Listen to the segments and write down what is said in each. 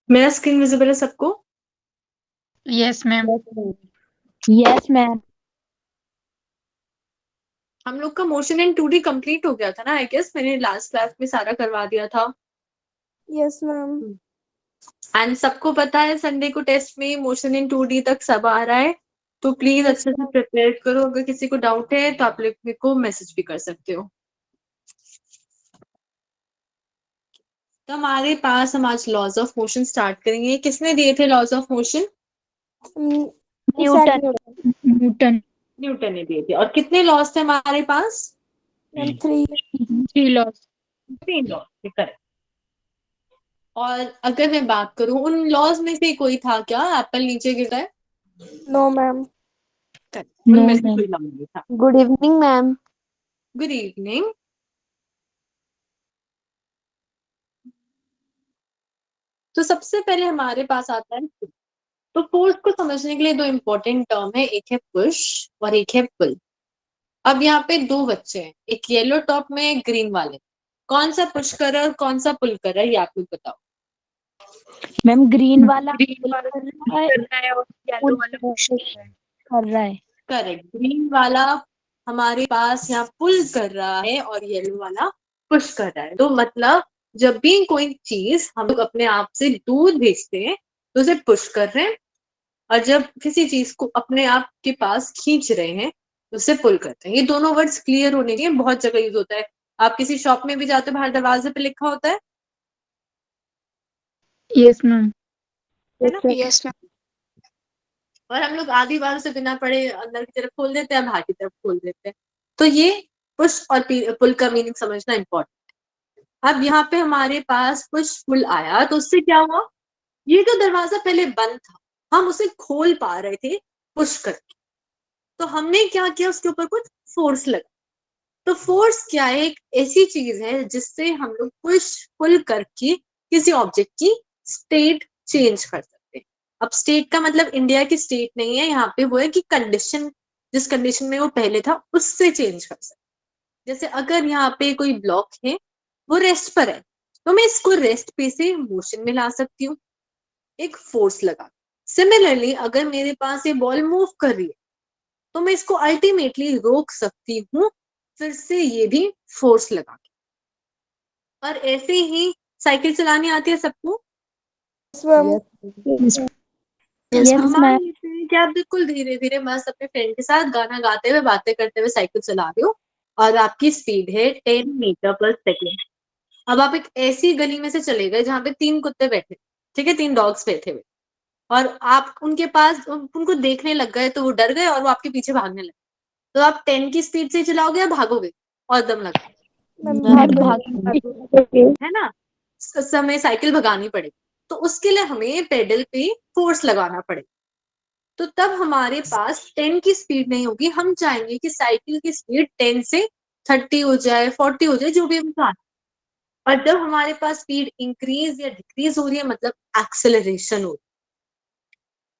मेरा screen visible है सबको? Yes ma'am. Yes ma'am. हम लोग का मोशन इन 2D कंप्लीट हो गया था ना, आई गेस मैंने लास्ट क्लास में सारा करवा दिया था। Yes ma'am. एंड सबको पता है संडे को टेस्ट में मोशन इन 2D तक सब आ रहा है, तो प्लीज अच्छे से प्रिपेयर करो। अगर किसी को डाउट है तो आप लोग मेरे को मैसेज भी कर सकते हो। तो हमारे पास हम आज लॉज ऑफ मोशन स्टार्ट करेंगे। किसने दिए थे laws of motion? Newton. Newton. Newton ने दिए थे। और कितने लॉज थे हमारे पास? 3 लॉस। 3 लॉज थे, करेक्ट। और अगर मैं बात करूं उन लॉज में से कोई था क्या एप्पल नीचे गिर है? No ma'am. उनमें से कोई लॉ नहीं था। Good evening ma'am. Good evening. तो सबसे पहले हमारे पास आता है, तो फोर्स को समझने के लिए दो इंपॉर्टेंट टर्म है, एक है पुश और एक है पुल। अब यहाँ पे दो बच्चे हैं, एक येलो टॉप में एक ग्रीन वाले। कौन सा पुश कर रहा है और कौन सा पुल कर रहा है, ये आप लोग बताओ। मैम ग्रीन वाला ग्रीन वाला कर रहा है, करना है और येलो वाला पुश कर रहा है। करेक्ट, ग्रीन वाला हमारे पास यहाँ पुल कर रहा है और येलो वाला पुश कर रहा है। तो मतलब जब भी कोई चीज हम लोग अपने आप से दूर भेजते हैं तो उसे पुश कर रहे हैं, और जब किसी चीज को अपने आप के पास खींच रहे हैं तो उसे पुल करते हैं। ये दोनों वर्ड्स क्लियर होने के बहुत जगह यूज होता है। आप किसी शॉप में भी जाते हो, बाहर दरवाजे पे लिखा होता है यस मैम। ना? Yes ma'am. और हम लोग आधी बार उसे बिना पढ़े अंदर की तरफ खोल देते हैं, बाहर की तरफ खोल देते हैं। तो ये पुश और पुल का मीनिंग समझना इंपॉर्टेंट। अब यहाँ पे हमारे पास पुश पुल आया तो उससे क्या हुआ, ये जो दरवाजा पहले बंद था हम उसे खोल पा रहे थे पुश करके। तो हमने क्या किया, उसके ऊपर कुछ फोर्स लगा। तो फोर्स क्या है, एक ऐसी चीज है जिससे हम लोग पुश पुल करके किसी ऑब्जेक्ट की स्टेट चेंज कर सकते हैं। अब स्टेट का मतलब इंडिया की स्टेट नहीं है, यहाँ पे वो है कि कंडीशन, जिस कंडीशन में वो पहले था उससे चेंज कर सकते। जैसे अगर यहाँ पे कोई ब्लॉक है वो रेस्ट पर है, तो मैं इसको रेस्ट पे से मोशन में ला सकती हूँ एक फोर्स लगा। सिमिलरली अगर मेरे पास ये बॉल मूव कर रही है तो मैं इसको अल्टीमेटली रोक सकती हूँ फिर से ये भी फोर्स लगा के। और ऐसे ही साइकिल चलानी आती है सबको? यस मान मैम। लेते हैं कि आप बिल्कुल धीरे धीरे मस्त अपने फ्रेंड के साथ गाना गाते हुए बातें करते हुए साइकिल चला रहे हो और आपकी स्पीड है 10 मीटर पर सेकेंड। अब आप एक ऐसी गली में से चले गए जहां पे 3 कुत्ते बैठे, ठीक है, 3 डॉग्स बैठे हुए, और आप उनके पास उनको देखने लग गए तो वो डर गए और वो आपके पीछे भागने लगे। तो आप 10 की स्पीड से चलाओगे या भागोगे और दम लगा, है ना? उस समय साइकिल भगानी पड़ेगी, तो उसके लिए हमें पेडल पे फोर्स लगाना पड़ेगा। तो तब हमारे पास 10 की स्पीड नहीं होगी, हम चाहेंगे कि साइकिल की स्पीड 10 से 30 हो जाए, 40 हो जाए, जो भी हम चाहें। और जब हमारे पास स्पीड इंक्रीज या डिक्रीज हो रही है मतलब एक्सेलरेशन हो रही है।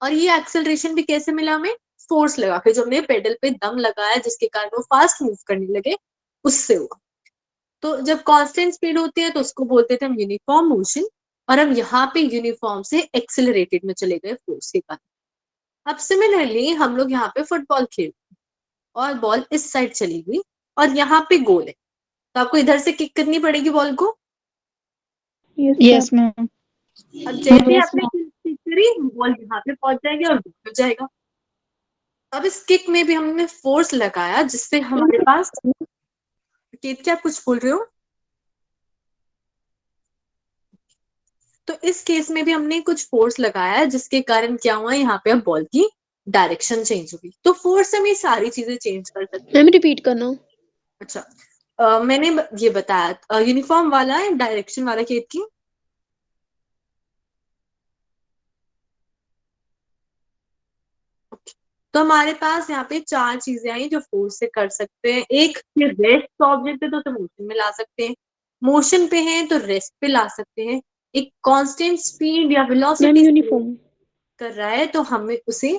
और ये एक्सेलरेशन भी कैसे मिला हमें? फोर्स लगा के, जो हमने पेडल पे दम लगाया जिसके कारण वो फास्ट मूव करने लगे, उससे हुआ। तो जब कांस्टेंट स्पीड होती है तो उसको बोलते थे हम यूनिफॉर्म मोशन, और हम यहाँ पे यूनिफॉर्म से एक्सेलरेटेड में चले गए फोर्स के कारण। अब सिमिलरली हम लोग यहाँ पे फुटबॉल खेल और बॉल इस साइड चली गई और यहाँ पे गोल है, तो आपको इधर से किक करनी पड़ेगी बॉल को। Yes ma'am. अब जैसे आपने किक करी बॉल यहाँ पे पहुंच जाएगी और गोल हो जाएगा। अब इस किक में भी हमने फोर्स लगाया जिससे हमारे पास, क्या कुछ बोल रहे हो? तो इस केस में भी हमने कुछ फोर्स लगाया जिसके कारण क्या हुआ, यहाँ पे अब बॉल की डायरेक्शन चेंज हुई। तो फोर्स से हम ये सारी चीजें चेंज कर सकते हैं। मैम रिपीट करना। अच्छा, मैंने ये बताया यूनिफॉर्म वाला है, डायरेक्शन वाला केत की। तो हमारे पास यहाँ पे 4 चीजें आई जो फोर्स से कर सकते हैं। एक, ये रेस्ट ऑब्जेक्ट है तो उसे मोशन में ला सकते हैं, मोशन पे है तो रेस्ट पे ला सकते हैं, एक कांस्टेंट स्पीड या वेलोसिटी यूनिफॉर्म। कर रहा है तो हमें उसे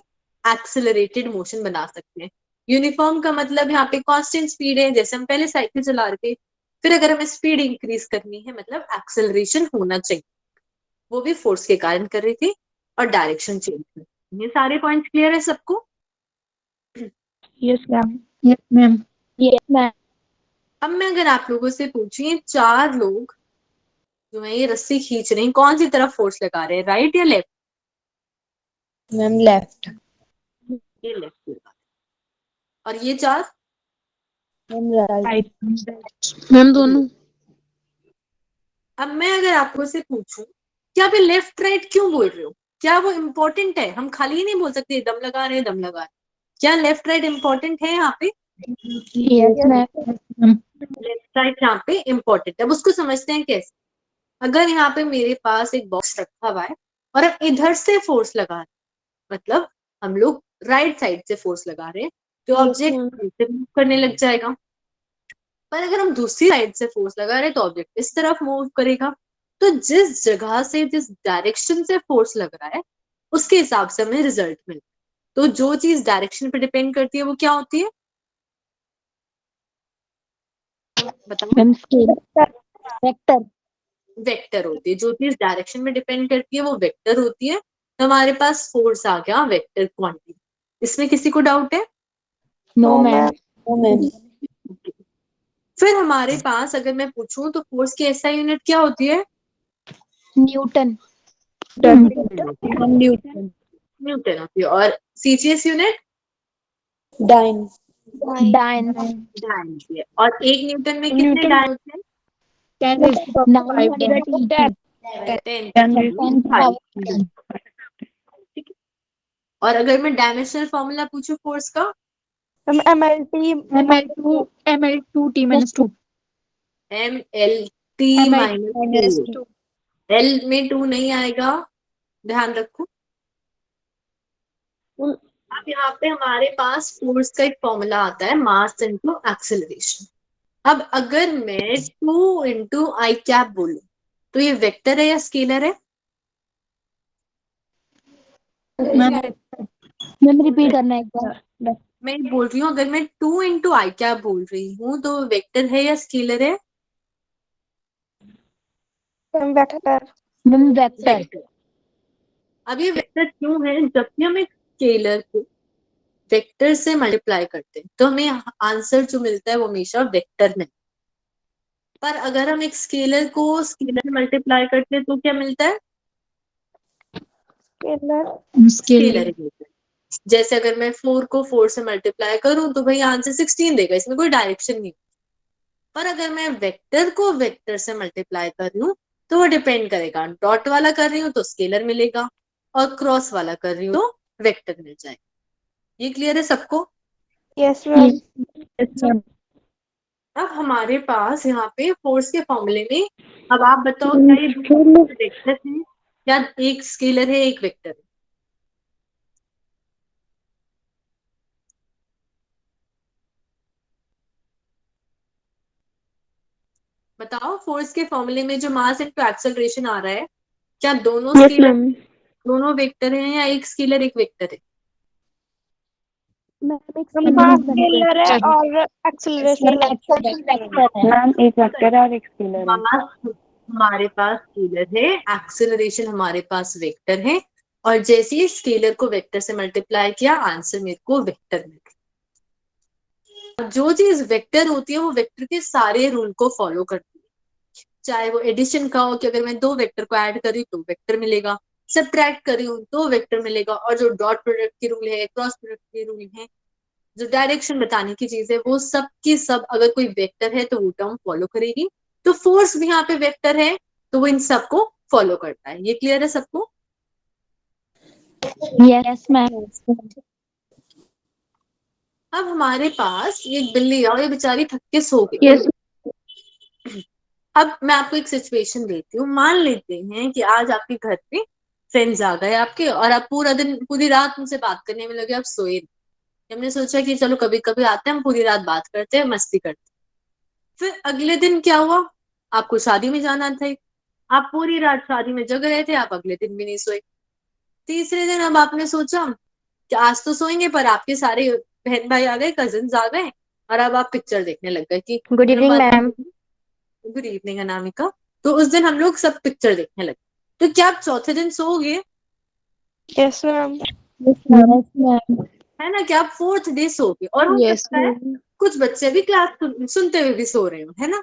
एक्सेलरेटेड मोशन बना सकते हैं। यूनिफॉर्म का मतलब यहाँ पे कांस्टेंट स्पीड है, जैसे हम पहले साइकिल चला रहे थे, फिर अगर हमें स्पीड इंक्रीज करनी है मतलब एक्सेलरेशन होना चाहिए। वो भी फोर्स के कारण कर रही थी और डायरेक्शन चेंज कर रही थी। ये सारे पॉइंट क्लियर है सबको? Yes ma'am. Yes ma'am. Yes ma'am. अब मैं अगर आप लोगों से पूछूं, ये 4 लोग जो है ये रस्सी खींच रहे हैं, कौन सी तरफ फोर्स लगा रहे हैं, राइट या लेफ्ट? Ma'am left. ये लेफ्ट लगा रहे हैं। और ये 4? Ma'am right. मैम दोनों। अब मैं अगर आपको से पूछूं कि आप ये लेफ्ट राइट क्यों बोल रहे हो, क्या वो इम्पोर्टेंट है? हम खाली ही नहीं बोल सकते दम लगा रहे हैं दम लगा रहे हैं। क्या लेफ्ट राइट इम्पोर्टेंट है यहाँ पे? Yes ma'am. लेफ्ट राइट यहाँ पे इम्पोर्टेंट है। अब उसको समझते हैं कैसे। अगर यहाँ पे मेरे पास एक बॉक्स रखा हुआ है और हम इधर से फोर्स लगा रहे हैं, मतलब हम लोग राइट साइड से फोर्स लगा रहे हैं, तो Yes, ऑब्जेक्ट मूव करने लग जाएगा। पर अगर हम दूसरी साइड से फोर्स लगा रहे हैं तो ऑब्जेक्ट इस तरफ मूव करेगा। तो जिस जगह से, जिस डायरेक्शन से फोर्स लग रहा है, उसके हिसाब से हमें रिजल्ट मिलता है। तो जो चीज डायरेक्शन पे डिपेंड करती है वो क्या होती है, बताओ? Ma'am scalar. वेक्टर। वेक्टर होती है। जो चीज डायरेक्शन में डिपेंड करती है वो वेक्टर होती है। तो हमारे पास फोर्स आ गया वेक्टर क्वांटिटी। इसमें किसी को डाउट है? No No, ma'am. ma'am. No ma'am. फिर हमारे पास अगर मैं पूछूं तो फोर्स की एसआई यूनिट क्या होती है? न्यूटन। न्यूटन होती है। और CGS unit? Dyne. Nine. Dyne. Dyne होती है। और 1 न्यूटन में कितने डायन होते हैं? 910। 10 10 5। ठीक है। और अगर मैं डायमेंशनल फॉर्मूला पूछूं फोर्स का? Ma'am, MLT. ML2 T minus 2 M L T minus 2। 2 L में 2 नहीं आएगा, ध्यान रखो। अब यहाँ पे हमारे पास फोर्स का एक फॉर्मूला आता है, मास इनटू एक्सेलरेशन। अब अगर मैं 2 इंटू आई कैप बोलूं तो ये वेक्टर है या स्केलर है? मैम। मैम रिपीट करना एक बार। मैं बोल रही हूँ अगर मैं 2 इंटू आई कैप बोल रही हूँ तो वेक्टर है या स्केलर है? Ma'am, vector. Ma'am vector. Vector. अब ये वेक्टर क्यों है? जब भी हम एक स्केलर को वेक्टर से मल्टीप्लाई करते हैं तो हमें आंसर जो मिलता है वो हमेशा वेक्टर में। पर अगर हम एक स्केलर को स्केलर से मल्टीप्लाई करते हैं तो क्या मिलता है? Scalar. स्केलर ही मिलता है। जैसे अगर मैं 4 को 4 से मल्टीप्लाई करूं तो भाई आंसर 16 देगा, इसमें कोई डायरेक्शन नहीं। पर अगर मैं वेक्टर को वेक्टर से मल्टीप्लाई कर रही हूँ तो वो डिपेंड करेगा। डॉट वाला कर रही हूँ तो स्केलर मिलेगा और क्रॉस वाला कर रही हूँ तो वेक्टर मिल जाएगा। ये क्लियर है सबको? Yes, ma'am. अब हमारे पास यहाँ पे फोर्स के फॉर्मूले में, अब आप बताओ क्या ये वेक्टर है या एक स्केलर है एक वेक्टर है? बताओ, फोर्स के फॉर्मूले में जो मास इनटू एक्सेलरेशन आ रहा है, क्या दोनों Yes, स्केलर, ma'am. दोनों वेक्टर है या एक स्केलर एक वेक्टर है? मैम एक Mass scalar है और acceleration वेक्टर है। मैम एक वेक्टर है और एक स्केलर है। मास हमारे पास स्केलर है, एक्सेलरेशन हमारे पास वेक्टर है। और जैसे ही स्केलर को वेक्टर से मल्टीप्लाई किया आंसर मेरे को वेक्टर मिल गया। जो चीज वेक्टर होती है वो वेक्टर के सारे रूल को फॉलो करती है। चाहे वो एडिशन का हो कि अगर मैं 2 वेक्टर को ऐड करी तो वेक्टर मिलेगा, सब्ट्रैक्ट करी हूँ तो वेक्टर मिलेगा, और जो डॉट प्रोडक्ट के रूल है, क्रॉस प्रोडक्ट के रूल है, जो डायरेक्शन बताने की चीज है, वो सब की सब अगर कोई वेक्टर है तो वो टर्म फॉलो करेगी। तो फोर्स भी यहाँ पे वेक्टर है तो वो इन सबको फॉलो करता है। ये क्लियर है सबको? Yes ma'am. अब हमारे पास ये बिल्ली है और ये बेचारी थक के सो गई। यस। अब मैं आपको एक सिचुएशन देती हूँ। मान लेते हैं कि आज आपके घर पे फ्रेंड्स आ गए आपके और आप पूरा दिन पूरी रात उनसे बात करने में लगे, आप सोए नहीं। हमने सोचा कि चलो कभी कभी आते हैं, हम पूरी रात बात करते हैं, मस्ती करते हैं। फिर अगले दिन क्या हुआ? आपको शादी में जाना था, आप पूरी रात शादी में जग रहे थे, आप अगले दिन भी नहीं सोए। तीसरे दिन अब आपने सोचा कि आज तो सोएंगे, पर आपके सारे बहन भाई आ गए, कजिन्स आ गए, और अब आप पिक्चर देखने लग गए कि Good evening, ma'am. Good evening Anamika. तो उस दिन हम लोग सब पिक्चर देखने लगे। तो क्या आप चौथे दिन सोओगे? Yes ma'am. Yes, ma'am. है ना, क्या आप फोर्थ डे सोओगे? और हो Yes, सकता है ma'am. कुछ बच्चे भी क्लास सुनते हुए भी सो रहे हो, है ना।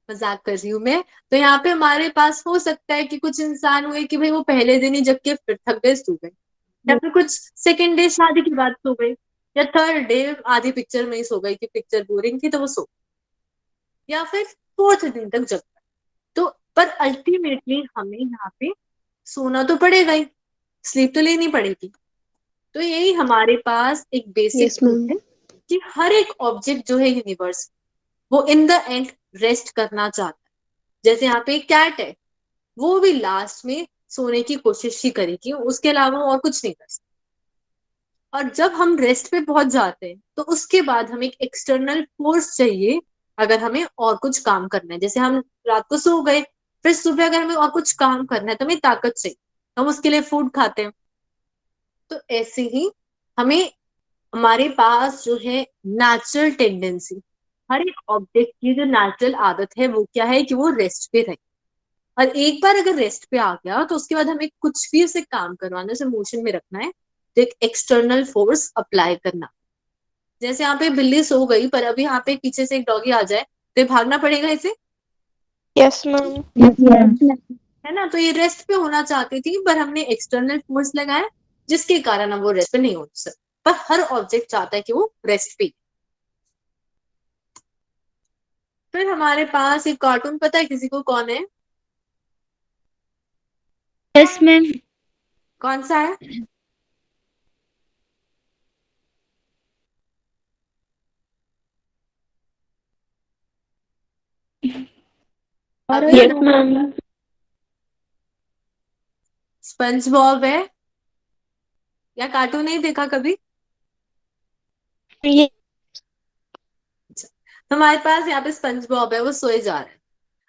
मजाक कर रही हूँ मैं। तो यहाँ पे हमारे पास हो सकता है कि कुछ इंसान हुए कि भाई वो पहले दिन ही जग के फिर थक गए, सो गए, या फिर कुछ सेकंड डे शादी की बात सो गई, या थर्ड डे आधी पिक्चर में ही सो गई कि पिक्चर बोरिंग थी तो वो सो, या फिर फोर्थ दिन तक जग गए। तो पर अल्टीमेटली हमें यहाँ पे सोना तो पड़ेगा ही, स्लीप तो लेनी पड़ेगी। तो यही हमारे पास एक बेसिक Yes, चीज ma'am. है कि हर एक ऑब्जेक्ट जो है यूनिवर्स, वो इन द एंड रेस्ट करना चाहता है। जैसे यहाँ पे एक कैट है, वो भी लास्ट में सोने की कोशिश ही करेगी, उसके अलावा और कुछ नहीं कर सकती। और जब हम रेस्ट पे पहुंच जाते हैं तो उसके बाद हमें एक एक्सटर्नल फोर्स चाहिए अगर हमें और कुछ काम करना है। जैसे हम रात को सो गए, फिर सुबह अगर हमें और कुछ काम करना है तो हमें ताकत चाहिए, हम उसके लिए फूड खाते हैं। तो ऐसे ही हमें, हमारे पास जो है नेचुरल टेंडेंसी, हर एक ऑब्जेक्ट की जो नेचुरल आदत है वो क्या है कि वो रेस्ट पे रहे। और एक बार अगर रेस्ट पे आ गया तो उसके बाद हमें कुछ भी उसे काम करवाना, उसे मोशन में रखना है, तो एक एक्सटर्नल फोर्स अप्लाई करना। जैसे यहाँ पे बिल्ली सो गई पर अभी यहाँ पे पीछे से एक डॉगी आ जाए तो ये भागना पड़ेगा इसे, यस मैम। Yes, ma'am. है ना। तो ये रेस्ट पे होना चाहती थी पर हमने एक्सटर्नल फोर्स लगाया जिसके कारण अब वो रेस्ट पे नहीं हो सकता। पर हर ऑब्जेक्ट चाहता है कि वो रेस्ट पे। फिर हमारे पास एक कार्टून, पता है किसी को कौन है? Yes, ma'am. कौन सा है? अभी Yes, ma'am. स्पंज बॉब है, या कार्टून नहीं देखा कभी? ये तो हमारे पास यहाँ पे स्पंज बॉब है, वो सोए जा रहा है।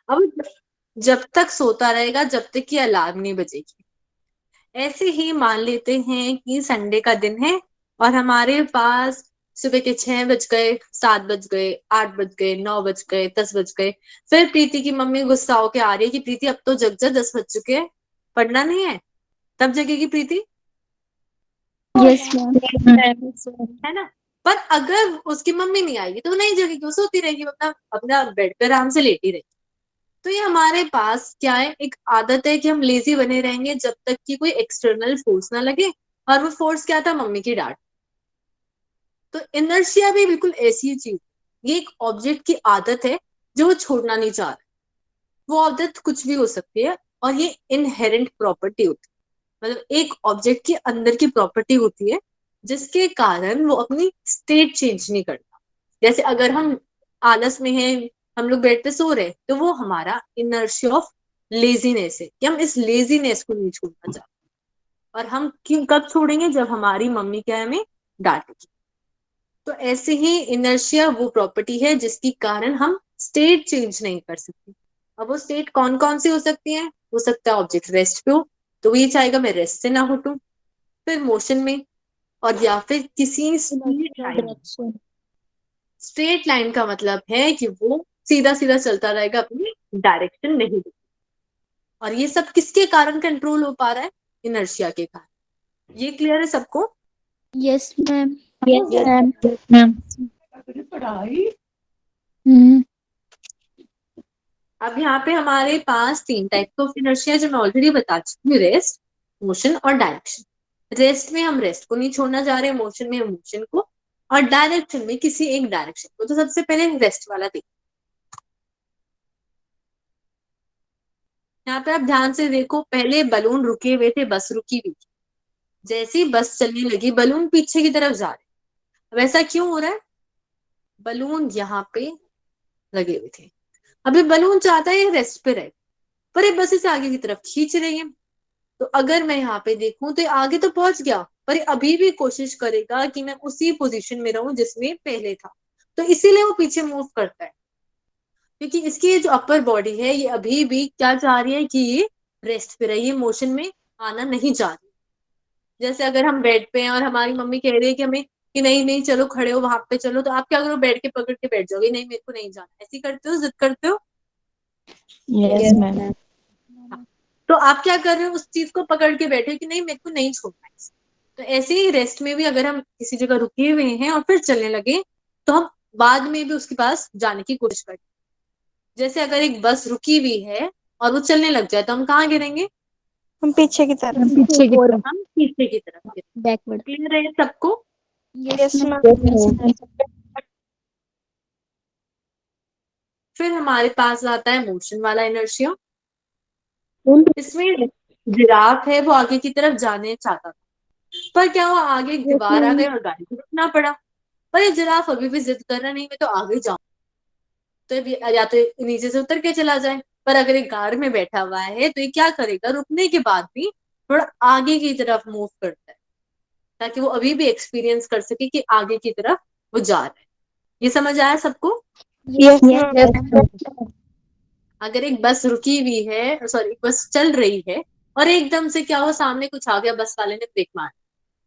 अब जब तक सोता रहेगा जब तक कि अलार्म नहीं बजेगी। ऐसे ही मान लेते हैं कि संडे का दिन है और हमारे पास सुबह के 6 बज गए, 7 बज गए, 8 बज गए, 9 बज गए, 10 बज गए। फिर प्रीति की मम्मी गुस्सा होके आ रही है कि प्रीति अब तो जग जा, 10 बज चुके हैं, पढ़ना नहीं है। तब जगेगी प्रीति, Yes, ma'am. है ना। पर अगर उसकी मम्मी नहीं आएगी तो वो नहीं जगेगी, वो सोती रहेगी, अपना अपना बेड पे आराम से लेटी रहेगी। तो ये हमारे पास क्या है, एक आदत है कि हम लेजी बने रहेंगे जब तक कि कोई एक्सटर्नल फोर्स ना लगे। और वो फोर्स क्या था? मम्मी की डांट। तो इनर्शिया भी बिल्कुल ऐसी ही चीज, ये एक ऑब्जेक्ट की आदत है जो वो छोड़ना नहीं चाह रहा। वो आदत कुछ भी हो सकती है और ये इनहेरेंट प्रॉपर्टी होती है, मतलब एक ऑब्जेक्ट के अंदर की प्रॉपर्टी होती है जिसके कारण वो अपनी स्टेट चेंज नहीं करता। जैसे अगर हम आलस में हैं, हम लोग बेड पे सो रहे हैं, तो वो हमारा इनर्शिया ऑफ लेजीनेस है कि हम इस लेजीनेस को नहीं छोड़ना चाहते। और हम क्यों कब छोड़ेंगे? जब हमारी मम्मी क्या है, हमें डांटेगी। तो ऐसे ही इनर्शिया वो प्रॉपर्टी है जिसके कारण हम स्टेट चेंज नहीं कर सकते। अब वो स्टेट कौन कौन सी हो सकती है? हो सकता है ऑब्जेक्ट रेस्ट पे हो तो ये चाहेगा मैं रेस्ट से ना हटूं, फिर मोशन में, और या फिर किसी straight line. Direction. Straight line का मतलब है कि वो सीधा सीधा चलता रहेगा, अपनी डायरेक्शन नहीं देगा। और ये सब किसके कारण कंट्रोल हो पा रहा है? इनर्शिया के कारण। ये क्लियर है सबको? Yes, ma'am. Yes, ma'am. Ma'am. Hmm. अब यहाँ पे हमारे पास 3 टाइप ऑफ इनर्शिया जो मैं ऑलरेडी बता चुकी हूँ, रेस्ट, मोशन और डायरेक्शन। रेस्ट में हम रेस्ट को नहीं छोड़ना चाह रहे, मोशन में हम मोशन को, और डायरेक्शन में किसी एक डायरेक्शन को। तो सबसे पहले रेस्ट वाला देखिए। यहाँ पे आप ध्यान से देखो, पहले बलून रुके हुए थे, बस रुकी हुई थी। जैसे ही बस चलने लगी बलून पीछे की तरफ जा रहे। अब ऐसा क्यों हो रहा है? बलून यहाँ पे लगे हुए थे, अभी बलून चाहता है रेस्ट पे रहे, पर ये बस इसे आगे की तरफ खींच रही है। तो अगर मैं यहाँ पे देखूं तो ये आगे तो पहुंच गया, पर ये अभी भी कोशिश करेगा कि मैं उसी पोजीशन में रहूं जिसमें पहले था। तो इसीलिए वो पीछे मूव करता है, क्योंकि इसकी ये जो अपर बॉडी है ये अभी भी क्या चाह रही है कि ये रेस्ट पे रहे, ये मोशन में आना नहीं चाह रही। जैसे अगर हम बेड पे हैं और हमारी मम्मी कह रही है कि हमें कि नहीं नहीं चलो खड़े हो वहां पे चलो, तो आप क्या करो? बेड के पकड़ के बैठ जाओगे, नहीं मेरे को नहीं जाना, ऐसी करते हो, जिद करते हो। Yes ma'am. तो आप क्या कर रहे हो, उस चीज को पकड़ के बैठे हो कि नहीं मेरे को नहीं छोड़ना है इसे। तो ऐसे ही रेस्ट में भी अगर हम किसी जगह रुके हुए हैं और फिर चलने लगे तो हम बाद में भी उसके पास जाने की कोशिश करें। जैसे अगर एक बस रुकी हुई है और वो चलने लग जाए तो हम कहाँ गिरेंगे? हम पीछे की तरफ। पीछे की तरफ। हम पीछे की तरफ गिरेंगे। बैकवर्ड। क्लियर है सबको? Yes ma'am. फिर हमारे पास आता है मोशन वाला इनर्शिया। इसमें जिराफ है वो आगे की तरफ जाने चाहता था, पर क्या हुआ, आगे एक दीवार आ गई और गाड़ी को रुकना पड़ा। पर ये जिराफ अभी भी जिद कर रहा, नहीं मैं तो आगे जाऊं, तो या तो नीचे से उतर के चला जाए। पर अगर एक कार में बैठा हुआ है तो ये क्या करेगा, रुकने के बाद भी थोड़ा आगे की तरफ मूव करता है, ताकि वो अभी भी एक्सपीरियंस कर सके कि आगे की तरफ वो जा रहा है। ये समझ आया सबको? Yes ma'am. अगर एक बस रुकी हुई है, सॉरी बस चल रही है और एकदम से क्या हुआ, सामने कुछ आ गया, बस वाले ने ब्रेक मार,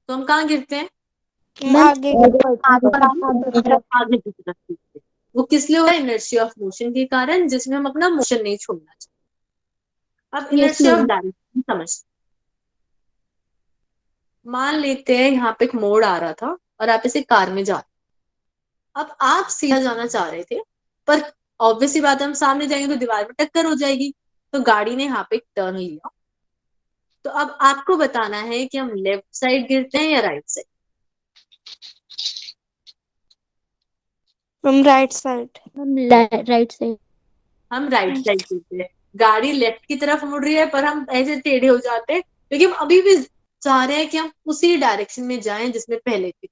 तो हम कहाँ गिरते हैं? आगे की तरफ। आगे की तरफ गिरते हैं। वो किस लिए हुआ? इनर्शिया ऑफ मोशन के कारण, जिसमें हम अपना मोशन नहीं छोड़ना चाहते। अब इनर्शिया ऑफ डायरेक्शन समझ, मान लेते हैं यहाँ पे एक मोड़ आ रहा था और आप इसे कार में जा रहे, अब आप सीधा जाना चाह रहे थे, पर ऑब्वियसली बात है हम सामने जाएंगे तो दीवार में टक्कर हो जाएगी, तो गाड़ी ने यहाँ पे एक टर्न लिया। तो अब आपको बताना है कि हम लेफ्ट साइड गिरते हैं या राइट साइड। हम राइट साइड। हम राइट साइड। हम राइट साइड गिरते हैं। गाड़ी लेफ्ट की तरफ मुड़ रही है पर हम ऐसे टेढ़े हो जाते हैं क्योंकि हम अभी भी चाह रहे हैं कि हम उसी डायरेक्शन में जाएं जिसमें पहले थे।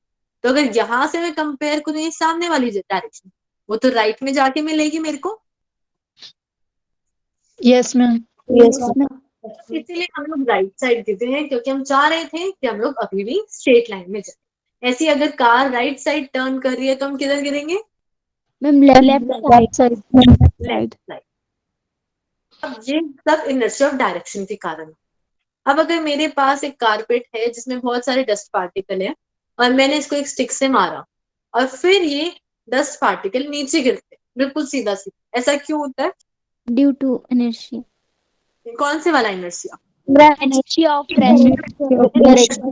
तो अगर यहां से मैं कंपेयर करूँ ये सामने वाली डायरेक्शन, वो तो राइट में जाके मिलेगी मेरे को। Yes ma'am. Yes ma'am. इसीलिए हम लोग राइट साइड गिरते हैं, क्योंकि हम चाह रहे थे कि हम लोग अभी भी स्ट्रेट लाइन में जाए। ऐसी अगर कार राइट साइड टर्न कर रही है तो हम किधर गिरेंगे? Ma'am left side. Left side. अब ये सब इनर्शिया ऑफ डायरेक्शन के कारण। अब अगर मेरे पास एक कारपेट है जिसमें बहुत सारे डस्ट पार्टिकल है और मैंने इसको एक स्टिक से मारा और फिर ये डस्ट पार्टिकल नीचे गिरते हैं, बिल्कुल सीधा सीधा, ऐसा क्यों होता है? Due to inertia. कौन से वाला इनर्शिया? Inertia of direction.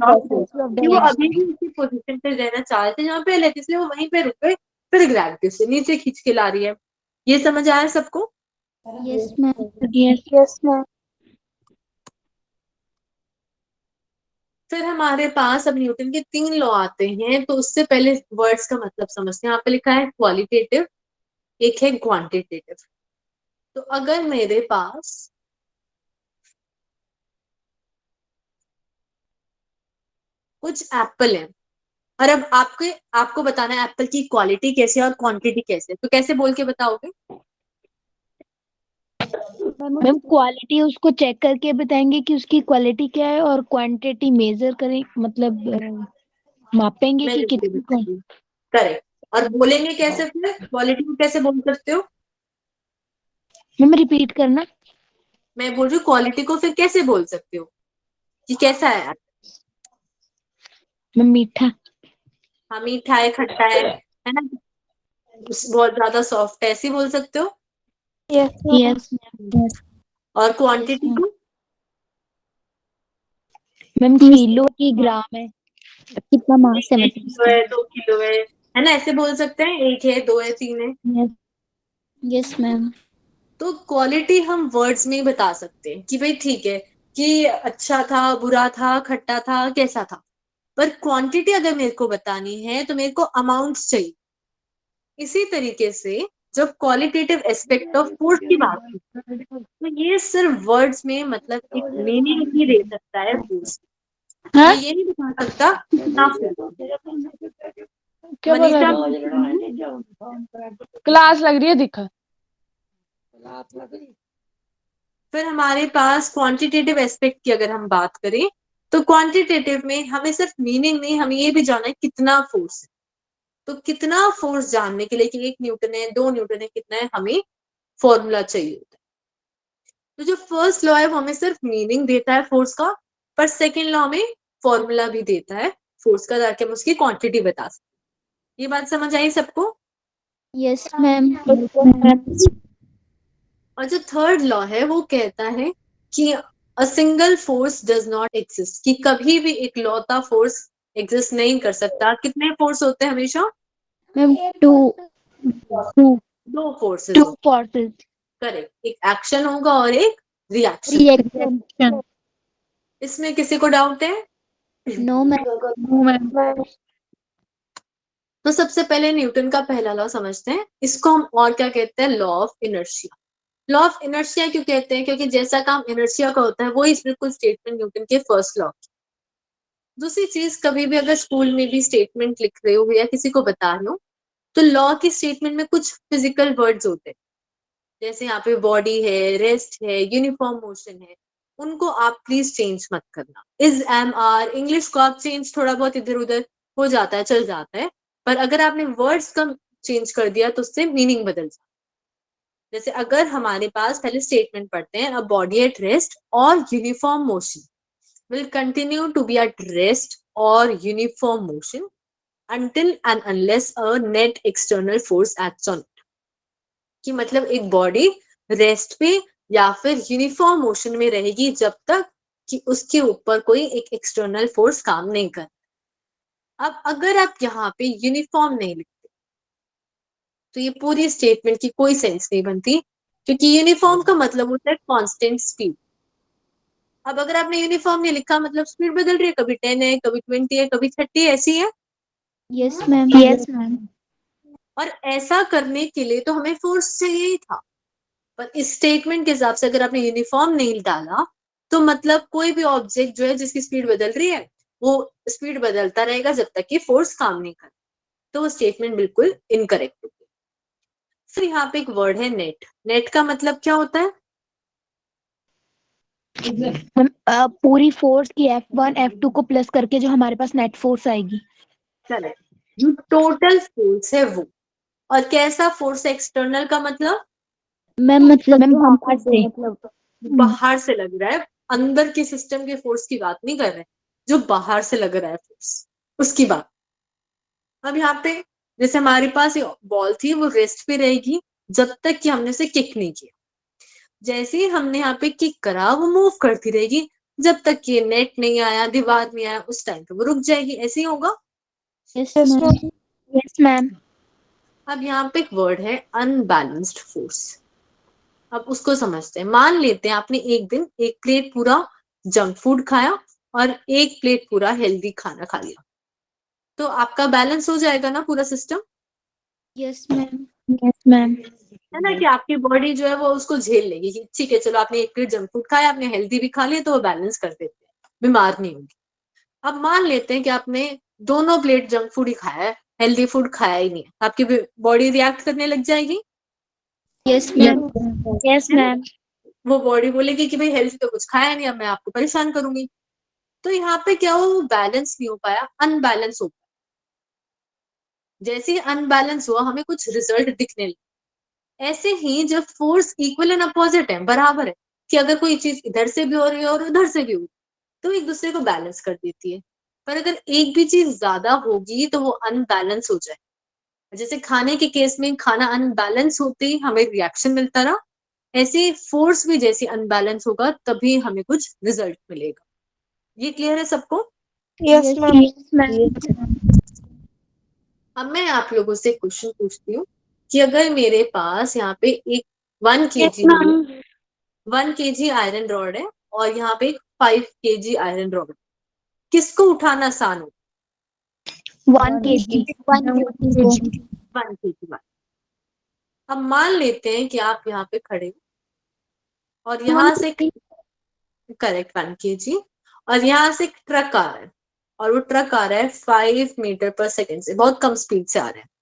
कि वो अभी भी उसी पोजीशन पे रहना चाह रहे थे जहाँ पहले थे, इसलिए वो वहीं पे रुक गए, फिर ग्रेविटी से नीचे खींच के ला रही है। ये समझ आया सबको? Yes ma'am. Yes ma'am. फिर हमारे पास अब न्यूटन के 3 लॉ आते हैं, तो उससे पहले वर्ड्स का मतलब समझते हैं। यहाँ पे लिखा है क्वालिटेटिव, एक है क्वांटिटेटिव। तो अगर मेरे पास कुछ एप्पल है और अब आपको बताना है एप्पल की क्वालिटी कैसे है और क्वांटिटी कैसे है, तो कैसे बोल के बताओगे? मैम क्वालिटी उसको चेक करके बताएंगे कि उसकी क्वालिटी क्या है, और क्वांटिटी मेजर करें, मतलब मापेंगे मैं कि लिख के कितनी। बताऊंगी। करेक्ट। और बोलेंगे कैसे, फिर क्वालिटी को कैसे बोल सकते हो? मैम रिपीट करना। मैं बोल रही हूँ क्वालिटी को फिर कैसे बोल सकते हो कि कैसा है? मैम मीठा। हाँ, मीठा है, खट्टा है ना, बहुत ज्यादा सॉफ्ट है, ऐसे ही बोल सकते हो। Yes ma'am. Yes ma'am. और क्वांटिटी को? मैम किलो की ग्राम है, कितना मास है 1 मतलब किलो है, 2 किलो है ना, ऐसे बोल सकते हैं, 1 है, 2 है, 3 है। उसका। Yes ma'am. तो क्वालिटी हम वर्ड्स में ही बता सकते हैं कि भाई ठीक है कि अच्छा था, बुरा था, खट्टा था, कैसा था। पर क्वांटिटी अगर मेरे को बतानी है तो मेरे को अमाउंट्स चाहिए। इसी तरीके से जब क्वालिटेटिव एस्पेक्ट ऑफ फूड की बात की तो ये सिर्फ वर्ड्स में मतलब एक मीनिंग ही दे सकता है फूड। ये नहीं बता सकता कितना फूड। क्या बोल मनीषा, क्लास लग रही है दिखा। फिर हमारे पास क्वांटिटेटिव एस्पेक्ट की अगर हम बात करें तो क्वांटिटेटिव में हमें सिर्फ मीनिंग नहीं, हमें ये भी जानना है कितना फोर्स है। तो कितना फोर्स जानने के लिए कि 1 न्यूटन है, 2 न्यूटन है, कितना है, हमें फॉर्मूला चाहिए होता है। तो जो फर्स्ट लॉ है वो हमें सिर्फ मीनिंग देता है फोर्स का, पर सेकेंड लॉ में फॉर्मूला भी देता है फोर्स का, ताकि हम उसकी क्वांटिटी बता सकें। ये बात समझ आई सबको? Yes ma'am. और जो थर्ड लॉ है वो कहता है कि a single force does not exist, कि कभी भी एक लौता फोर्स एग्जिस्ट नहीं कर सकता। कितने फोर्स होते हैं हमेशा? मैम टू दो फोर्सेस होते फोर्सेस हैं। करेक्ट, एक एक्शन होगा और एक रिएक्शन। रिएक्शन। इसमें किसी को डाउट है? No ma'am. तो सबसे पहले न्यूटन का पहला लॉ समझते हैं। इसको हम और क्या कहते हैं? Law of inertia. Law of inertia क्यों कहते हैं? क्योंकि जैसा काम इनर्शिया का होता है वही बिल्कुल स्टेटमेंट न्यूटन के फर्स्ट लॉ। दूसरी चीज, कभी भी अगर स्कूल में भी स्टेटमेंट लिख रहे हो या किसी को बता रहे हो तो लॉ की स्टेटमेंट में कुछ फिजिकल वर्ड्स होते हैं, जैसे यहाँ पे बॉडी है, रेस्ट है, यूनिफॉर्म मोशन है, उनको आप प्लीज चेंज मत करना। इज, एम, आर, इंग्लिश को आप चेंज थोड़ा बहुत इधर उधर हो जाता है, चल जाता है, पर अगर आपने वर्ड्स कम चेंज कर दिया तो उससे मीनिंग बदल जाता है। जैसे अगर हमारे पास पहले स्टेटमेंट पढ़ते हैं, अ बॉडी एट रेस्ट और uniform motion will continue to be at rest or uniform motion until and unless a net external force acts on it। कि मतलब एक बॉडी रेस्ट पे या फिर यूनिफॉर्म मोशन में रहेगी जब तक कि उसके ऊपर कोई एक एक्सटर्नल फोर्स काम नहीं कर। अब अगर आप यहाँ पे यूनिफॉर्म नहीं लिखते तो ये पूरी स्टेटमेंट की कोई सेंस नहीं बनती, क्योंकि यूनिफॉर्म का मतलब होता है कांस्टेंट स्पीड। अब अगर आपने यूनिफॉर्म नहीं लिखा मतलब स्पीड बदल रही है, कभी 10 है, कभी 20 है, कभी 30 है, ऐसी है। Yes ma'am. और ऐसा करने के लिए तो हमें फोर्स चाहिए ही था, पर इस स्टेटमेंट के हिसाब से अगर आपने यूनिफॉर्म नहीं डाला तो मतलब कोई भी ऑब्जेक्ट जो है जिसकी स्पीड बदल रही है वो स्पीड बदलता रहेगा जब तक कि फोर्स काम नहीं करे, तो वो स्टेटमेंट बिल्कुल इनकरेक्ट होगी। फिर यहाँ पे एक वर्ड है नेट। नेट का मतलब क्या होता है? मैम पूरी फोर्स की F1 F2 को प्लस करके जो हमारे पास नेट फोर्स आएगी। करेक्ट, जो टोटल फोर्स है वो। और कैसा फोर्स है एक्सटर्नल का मतलब? मैम मतलब जो बाहर से बाहर से लग रहा है, अंदर के सिस्टम के फोर्स की बात नहीं कर रहे, जो बाहर से लग रहा है फोर्स, उसकी बात। अब यहाँ पे जैसे हमारे पास ये बॉल थी, वो रेस्ट पे रहेगी जब तक कि हमने उसे किक नहीं किया। जैसे ही हमने यहाँ पे किक करा वो मूव करती रहेगी जब तक कि नेट नहीं आया, दीवार नहीं आया, उस टाइम पे वो रुक जाएगी। ऐसे ही होगा। Yes ma'am. अब यहाँ पे एक वर्ड है अनबैलेंस्ड फोर्स। अब उसको समझते हैं। मान लेते हैं आपने एक दिन एक प्लेट पूरा जंक फूड खाया और एक प्लेट पूरा हेल्दी खाना खा लिया, तो आपका बैलेंस हो जाएगा ना पूरा सिस्टम? Yes ma'am. है ना, कि आपकी बॉडी जो है वो उसको झेल लेगी कि ठीक है चलो आपने एक प्लेट जंक फूड खाया, आपने हेल्दी भी खा लिया, तो वो बैलेंस कर देते हैं, बीमार नहीं होगी। अब मान लेते हैं कि आपने दोनों प्लेट जंक फूड ही खाया है, हेल्दी फूड खाया ही नहीं है, आपकी बॉडी रिएक्ट करने लग जाएगी। Yes ma'am. यस है ना? मैम। वो बॉडी बोलेगी कि भाई हेल्दी तो कुछ खाया नहीं, अब मैं आपको परेशान करूंगी। तो यहाँ पे क्या हो, बैलेंस नहीं हो पाया, अनबैलेंस हो पाया। जैसे ही अनबैलेंस हुआ हमें कुछ रिजल्ट दिखने लगे। ऐसे ही जब फोर्स इक्वल एंड अपोजिट है, बराबर है, कि अगर कोई चीज इधर से भी हो रही है और उधर से भी हो रही है तो एक दूसरे को बैलेंस कर देती है। पर अगर एक भी चीज ज्यादा होगी तो वो अनबैलेंस हो जाए। जैसे खाने के केस में खाना अनबैलेंस होते ही हमें रिएक्शन मिलता रहा, ऐसे फोर्स भी जैसे अनबैलेंस होगा तभी हमें कुछ रिजल्ट मिलेगा। ये क्लियर है सबको? Yes ma'am. Yes ma'am. अब मैं आप लोगों से क्वेश्चन पूछती हूँ कि अगर मेरे पास यहाँ पे एक 1 kg आयरन रॉड है और यहाँ पे 5 kg आयरन रॉड, किसको उठाना आसान हो? 1 kg 1 kg। अब मान लेते हैं कि आप यहाँ पे खड़े हो और यहाँ से करेक्ट 1 kg, और यहाँ से एक ट्रक आ रहा है और वो ट्रक आ रहा है 5 मीटर पर सेकेंड से, बहुत कम स्पीड से आ रहा है।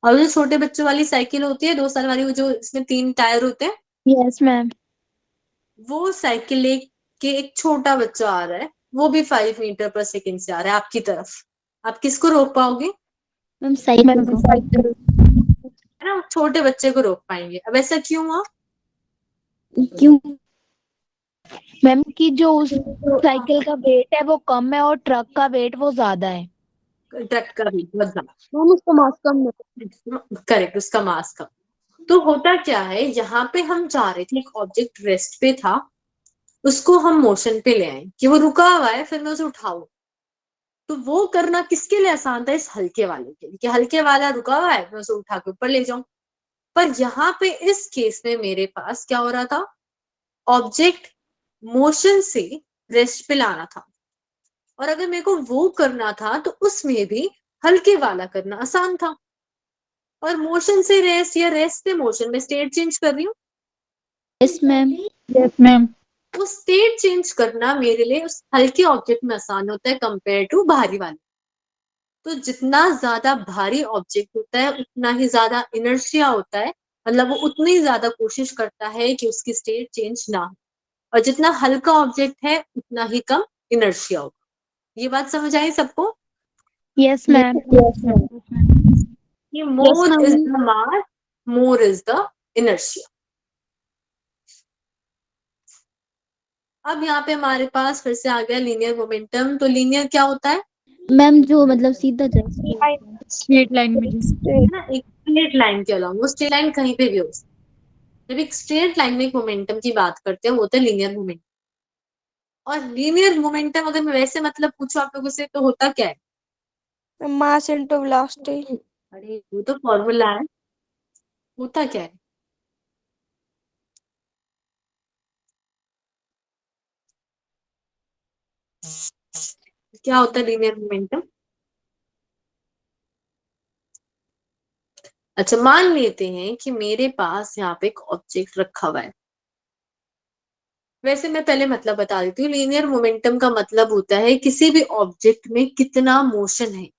और जो छोटे बच्चों वाली साइकिल होती है 2 साल वाली, वो जो इसमें 3 टायर होते हैं, यस मैम। वो साइकिल लेके एक छोटा बच्चा आ रहा है, वो भी 5 मीटर पर सेकेंड से आ रहा है आपकी तरफ। आप किसको रोक पाओगे? मैम साइकिल को। है ना, छोटे बच्चे को रोक पाएंगे। अब ऐसा क्यों हुआ? क्यों मैम कि जो उस साइकिल का वेट है वो कम है और ट्रक का वेट वो ज्यादा है। ट्रक का भी बहुत ज्यादा। मैम उसका मास कम है। करेक्ट, उसका मास कम। तो होता क्या है, यहाँ पे हम चाह रहे थे एक ऑब्जेक्ट रेस्ट पे था, उसको हम मोशन पे ले आए कि वो रुका हुआ है, फिर मैं उसे उठाऊं। तो वो करना किसके लिए आसान था? इस हल्के वाले के लिए, कि हल्के वाला रुका हुआ है, मैं उसे उठा के ऊपर ले जाऊं। पर यहाँ पे इस केस में मेरे पास क्या हो रहा था, ऑब्जेक्ट मोशन से रेस्ट पे लाना था, और अगर मेरे को वो करना था तो उसमें भी हल्के वाला करना आसान था। और मोशन से रेस्ट या रेस्ट से मोशन में स्टेट चेंज कर रही हूँ, यस मैम। Yes ma'am. वो स्टेट चेंज करना मेरे लिए उस हल्के ऑब्जेक्ट में आसान होता है कंपेयर टू भारी वाले। तो जितना ज्यादा भारी ऑब्जेक्ट होता है उतना ही ज्यादा इनर्शिया होता है, मतलब वो उतनी ज्यादा कोशिश करता है कि उसकी स्टेट चेंज ना हो, और जितना हल्का ऑब्जेक्ट है उतना ही कम इनर्शिया होगा। ये बात समझ आई सबको? Yes ma'am. कि more is the mass, more is the inertia. अब यहाँ पे हमारे पास फिर से आ गया लीनियर मोमेंटम। तो लीनियर क्या होता है? मैम जो मतलब सीधा जाए। स्ट्रेट लाइन में है ना, एक स्ट्रेट लाइन के अलावा, वो स्ट्रेट लाइन कहीं पे भी हो सकती है। जब एक स्ट्रेट लाइन में एक मोमेंटम की बात करते हैं वो होता है लीनियर मोमेंटम। और लीनियर मोमेंटम अगर मैं वैसे मतलब पूछूं आप लोगों से तो होता क्या है? मास इनटू वेलोसिटी। अरे वो तो फॉर्मूला है, होता क्या है? क्या होता है लीनियर मोमेंटम? अच्छा, मान लेते हैं कि मेरे पास यहाँ पे एक ऑब्जेक्ट रखा हुआ है। वैसे मैं पहले मतलब बता देती हूँ, लीनियर मोमेंटम का मतलब होता है किसी भी ऑब्जेक्ट में कितना मोशन है।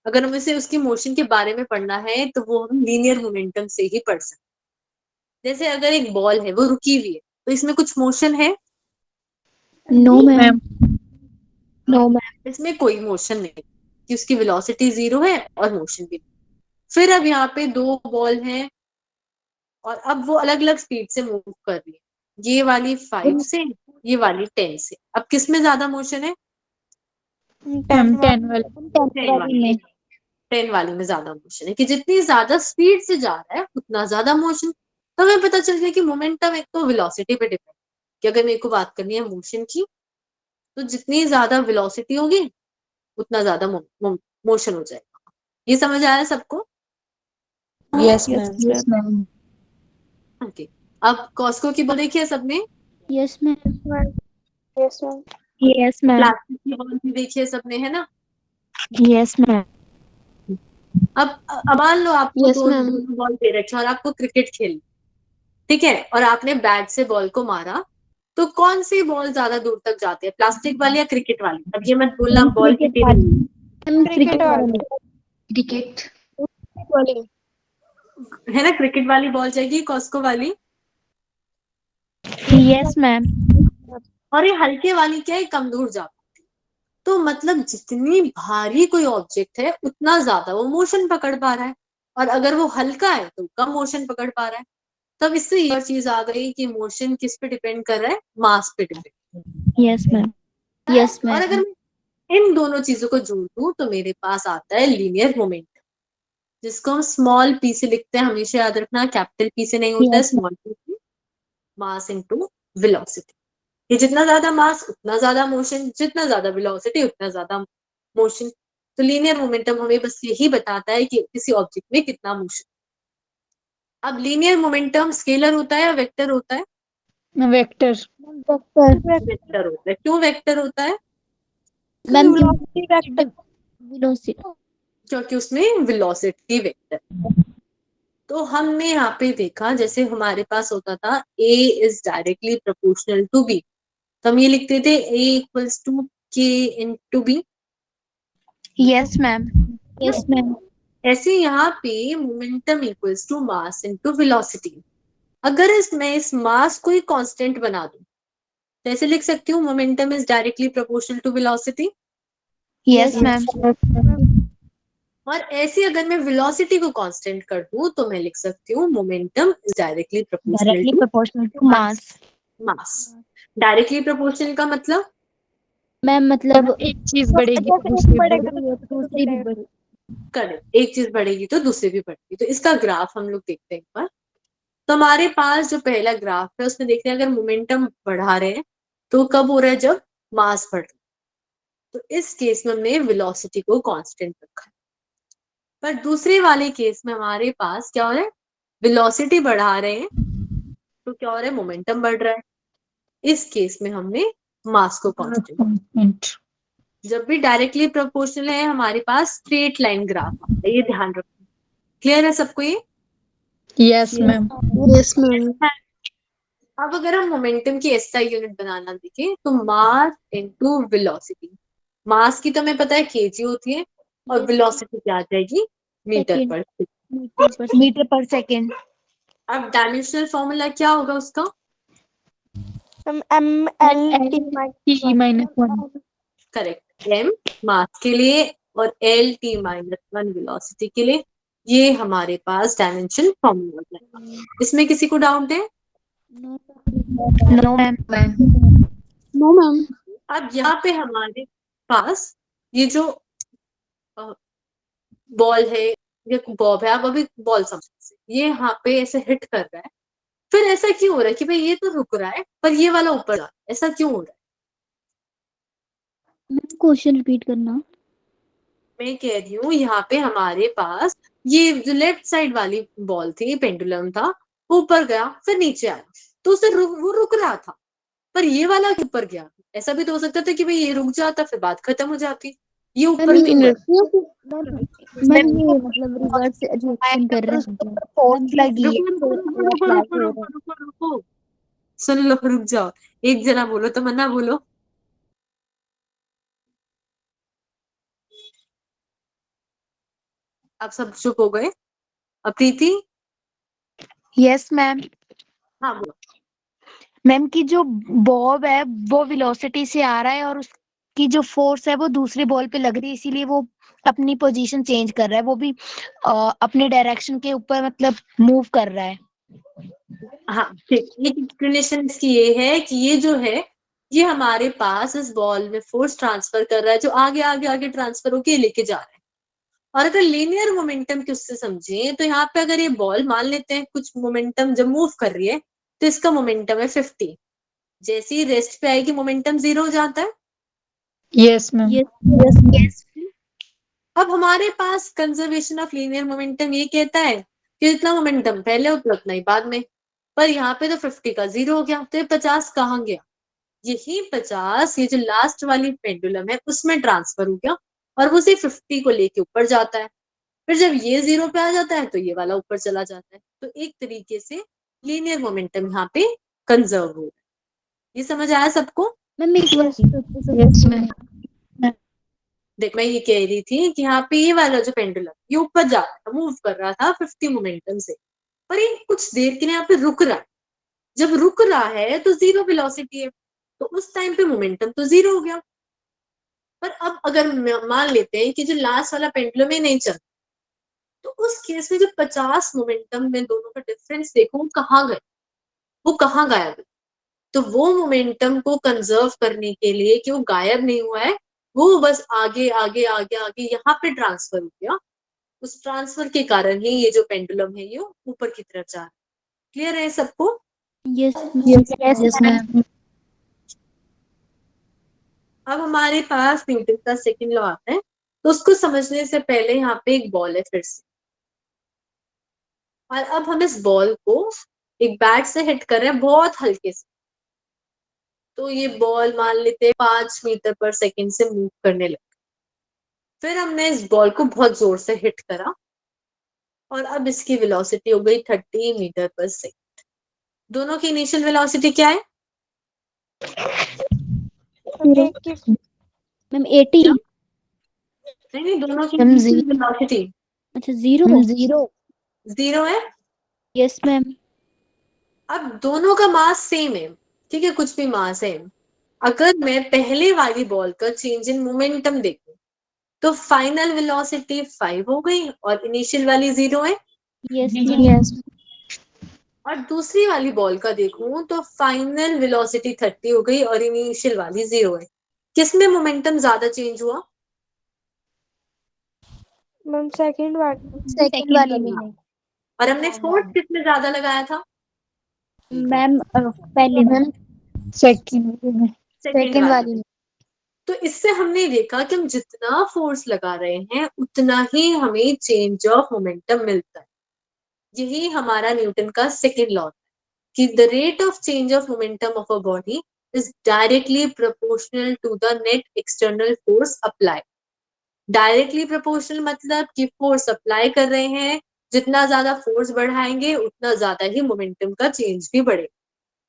अगर हमें से उसकी मोशन के बारे में पढ़ना है तो वो हम लीनियर मोमेंटम से ही पढ़ सकते हैं। जैसे अगर एक बॉल है वो रुकी हुई है तो इसमें कुछ मोशन है? No ma'am. Ma'am. No ma'am. इसमें कोई मोशन नहीं, कि उसकी वेलोसिटी 0 है और मोशन भी। फिर अब यहाँ पे दो बॉल हैं और अब वो अलग अलग स्पीड से मूव कर रही है, ये वाली 5 से, ये वाली 10 से। अब किस में ज्यादा मोशन है? मैम 10 वाले। 10 वाली में। 10 वाली में ज्यादा मोशन है, कि जितनी ज्यादा स्पीड से जा रहा है उतना ज्यादा मोशन। तो हमें पता चल गया कि मोमेंटम एक तो वेलोसिटी पे डिपेंड, कि अगर मेरे को बात करनी है मोशन की, तो जितनी ज्यादा वेलोसिटी होगी उतना ज्यादा मोशन हो जाएगा। ये समझ आया सबको? Yes yes ma'am. Ma'am. Okay. अब कॉस्को की बॉल देखी है सबने? Yes ma'am. Yes ma'am. Yes ma'am. Plastic की बॉल भी देखी है सबने, है ना? Yes ma'am. अब मान लो आपको यस दो मैम। दोनों बॉल दे रखे हैं और आपको क्रिकेट खेलनी, ठीक है, और आपने बैट से बॉल को मारा, तो कौन सी बॉल ज्यादा दूर तक जाती है, प्लास्टिक वाली या क्रिकेट वाली? अब ये मत बोलना बॉल की क्रिकेट टीम वाली। क्रिकेट वाली। क्रिकेट वाली। है ना, क्रिकेट वाली बॉल जाएगी कॉस्को वाली। Yes ma'am. और ये हल्के वाली क्या है, कम दूर जाती है। तो मतलब जितनी भारी कोई ऑब्जेक्ट है उतना ज्यादा वो मोशन पकड़ पा रहा है, और अगर वो हल्का है तो कम मोशन पकड़ पा रहा है। तब इससे ये चीज आ गई कि मोशन किस पे डिपेंड कर रहा है? मास पे डिपेंड। Yes ma'am. यस और अगर मैम। मैं इन दोनों चीजों को जोड़ दूं तो मेरे पास आता है लीनियर मोमेंटम, जिसको हम स्मॉल पी से लिखते हैं। हमेशा याद रखना, कैपिटल पी से नहीं होता है, यस स्मॉल पी से। मास इनटू वेलोसिटी। ये जितना ज्यादा मास उतना ज्यादा मोशन, जितना ज्यादा वेलोसिटी उतना ज्यादा मोशन। तो लीनियर मोमेंटम हमें बस यही बताता है कि किसी ऑब्जेक्ट में कितना मोशन। अब लीनियर मोमेंटम स्केलर होता है या वेक्टर होता है? वेक्टर। वेक्टर होता है। क्यों वेक्टर होता है? Ma'am velocity vector. वेलोसिटी। क्योंकि उसमें वेलोसिटी वेक्टर। तो हमने यहाँ पे देखा, जैसे हमारे पास होता था a is directly proportional to b, तो हम ये लिखते थे a equals to k into b। Yes ma'am. Yes ma'am. ऐसे यहाँ पे momentum equals to mass into velocity. अगर इस मास को ही कांस्टेंट बना दूं तो ऐसे लिख सकती हूँ, momentum is directly proportional to velocity. Yes ma'am. और ऐसे अगर मैं वेलोसिटी को कांस्टेंट कर दूं तो मैं लिख सकती हूँ, momentum is directly proportional directly to proportional to mass. Mass. Directly proportional का मतलब? मैम मतलब एक चीज बढ़ेगी तो जैसे दूसरी बढ़ेगा बढ़ेगी। तो दूसरी भी बढ़। करेक्ट, एक चीज बढ़ेगी तो दूसरी भी बढ़ेगी। तो इसका ग्राफ हम लोग देखते हैं एक बार। तो हमारे पास जो पहला ग्राफ है उसमें देखते हैं अगर मोमेंटम बढ़ा रहे हैं तो कब हो रहा है, जब मास बढ़ रहा है। तो इस केस में हमने वेलोसिटी को कांस्टेंट रखा है। पर दूसरे वाले केस में हमारे पास क्या हो रहा है, वेलोसिटी बढ़ा रहे हैं तो क्या हो रहा है, मोमेंटम बढ़ रहा है। इस केस में हमने मास को कांस्टेंट। constant. जब भी डायरेक्टली प्रोपोर्शनल है हमारे पास स्ट्रेट लाइन ग्राफ आता है, ये ध्यान रखो। क्लियर है सबको ये? Yes, ma'am. Yes, ma'am. अब अगर हम मोमेंटम की एसआई यूनिट बनाना देखें तो मास इनटू वेलोसिटी। मास की तो हमें पता है केजी होती है और वेलोसिटी क्या आ जाएगी, मीटर Second. पर सेकंड। मीटर पर सेकेंड। अब डायमेंशनल फॉर्मूला क्या होगा उसका? MLT T minus 1. Correct, M mass के लिए और एल टी माइनस 1 वेलोसिटी के लिए। ये हमारे पास डायमेंशन फॉर्मूला है। इसमें किसी को डाउट है? No ma'am. No, ma'am. अब यहाँ पे हमारे पास ये जो बॉल है या बॉब है, आप अभी बॉल समझ, ये यहाँ पे ऐसे हिट कर रहा है, फिर ऐसा क्यों हो रहा है कि भाई ये तो रुक रहा है पर ये वाला ऊपर जा रहा है, ऐसा क्यों हो रहा है? मैम क्वेश्चन रिपीट करना। मैं कह रही हूँ यहाँ पे हमारे पास ये जो लेफ्ट साइड वाली बॉल थी, पेंडुलम था, वो ऊपर गया फिर नीचे आया, तो वो रुक रहा था, पर ये वाला ऊपर गया। ऐसा भी तो हो सकता था कि भाई ये रुक जाता फिर बात खत्म हो जाती, ये ऊपर क्यों गया? मैम ये मतलब रिवर्स एजुकेशन कर रहे हैं, फोर्स लगी है तो रुको रुको रुको रुको रुको रुको, सुन लो, रुक जाओ, एक जना बोलो तो मना बोलो। आप सब चुप हो गए। अब प्रीति, यस मैम। हाँ बोलो। मैम की जो बॉब है वो वेलोसिटी से आ रहा है और उसकी जो फोर्स है वो दूसरी बॉल पे लग रही है, इसीलिए वो अपनी पोजीशन चेंज कर रहा है, वो भी अपने डायरेक्शन के ऊपर मतलब मूव कर रहा है। हाँ ठीक, ये एक्सप्लेनेशन इसकी ये है कि ये जो है ये हमारे पास इस बॉल में फोर्स ट्रांसफर कर रहा है जो आगे आगे आगे ट्रांसफर होके लेके जा रहा है। और अगर लीनियर मोमेंटम की उससे समझे तो यहाँ पे अगर ये बॉल मान लेते हैं कुछ मोमेंटम जब मूव कर रही है तो इसका मोमेंटम है 50, जैसे ही रेस्ट पे आएगी मोमेंटम 0 हो जाता है। Yes, ma'am. यस। अब हमारे पास कंजर्वेशन ऑफ लीनियर मोमेंटम ये कहता है कि जितना मोमेंटम पहले उतना उतना ही बाद में, पर यहाँ पे तो 50 का 0 हो गया, तो ये 50 कहाँ गया? यही 50 ये जो लास्ट वाली पेंडुलम है उसमें ट्रांसफर हो गया और वो सिर्फ 50 को लेके ऊपर जाता है। फिर जब ये 0 पे आ जाता है तो ये वाला ऊपर चला जाता है। तो एक तरीके से लीनियर मोमेंटम यहाँ पे कंजर्व हो रहा है। ये समझ आया सबको? मैम एक Yes, ma'am. देख मैं ये कह रही थी कि यहाँ पे ये वाला जो पेंडुलम ये ऊपर जा रहा था, मूव कर रहा था 50 मोमेंटम से, पर ये कुछ देर के लिए यहाँ पे रुक रहा है। जब रुक रहा है तो 0 वेलोसिटी है, तो उस टाइम पे मोमेंटम तो 0 हो गया। पर अब अगर मान लेते हैं कि जो लास्ट वाला पेंडुलम है नहीं चल, तो उस केस में जो 50 मोमेंटम में दोनों का डिफरेंस देखो वो कहाँ गए, वो कहाँ गायब है? तो वो मोमेंटम को कंजर्व करने के लिए कि वो गायब नहीं हुआ है, वो बस आगे आगे आगे आगे यहाँ पे ट्रांसफर हो गया। उस ट्रांसफर के कारण ही ये जो पेंडुलम है ये ऊपर की तरफ जा रहा है। क्लियर है सबको? Yes ma'am. अब हमारे पास न्यूटन का सेकंड लॉ आता है, तो उसको समझने से पहले यहाँ पे एक बॉल है फिर से, और अब हम इस बॉल को एक बैट से हिट कर रहे हैं बहुत हल्के से। तो ये बॉल मान लेते हैं 5 मीटर पर सेकंड से मूव करने लगा। फिर हमने इस बॉल को बहुत जोर से हिट करा और अब इसकी वेलोसिटी हो गई 30 मीटर पर सेकंड। दोनों की इनिशियल वेलोसिटी क्या है? मैम 80। नहीं, दोनों की मैम इनिशियल वेलोसिटी अच्छा 0 0 है। Yes ma'am. अब दोनों का मास सेम है, ठीक है, कुछ भी मास है। अगर मैं पहले वाली बॉल का चेंज इन मोमेंटम देखूं तो फाइनल वेलोसिटी 5 हो गई और इनिशियल वाली 0 है। यस और दूसरी वाली बॉल का देखूं तो फाइनल वेलोसिटी 30 हो गई और इनिशियल वाली 0 है। किसमें मोमेंटम ज्यादा चेंज हुआ? मैम सेकंड वाली। सेकंड वाली में। और हमने फोर्स किसमें ज्यादा लगाया था? मैम पहले मैम सेकंड सेकंड वाली में। तो इससे हमने देखा कि हम जितना फोर्स लगा रहे हैं उतना ही हमें चेंज ऑफ मोमेंटम मिलता है। यही हमारा न्यूटन का सेकंड लॉ है कि the rate of change of momentum of a body is directly proportional to the net external force apply. Directly proportional मतलब कि फोर्स अप्लाई कर रहे हैं, जितना ज्यादा फोर्स बढ़ाएंगे उतना ज्यादा ही मोमेंटम का चेंज भी बढ़ेगा।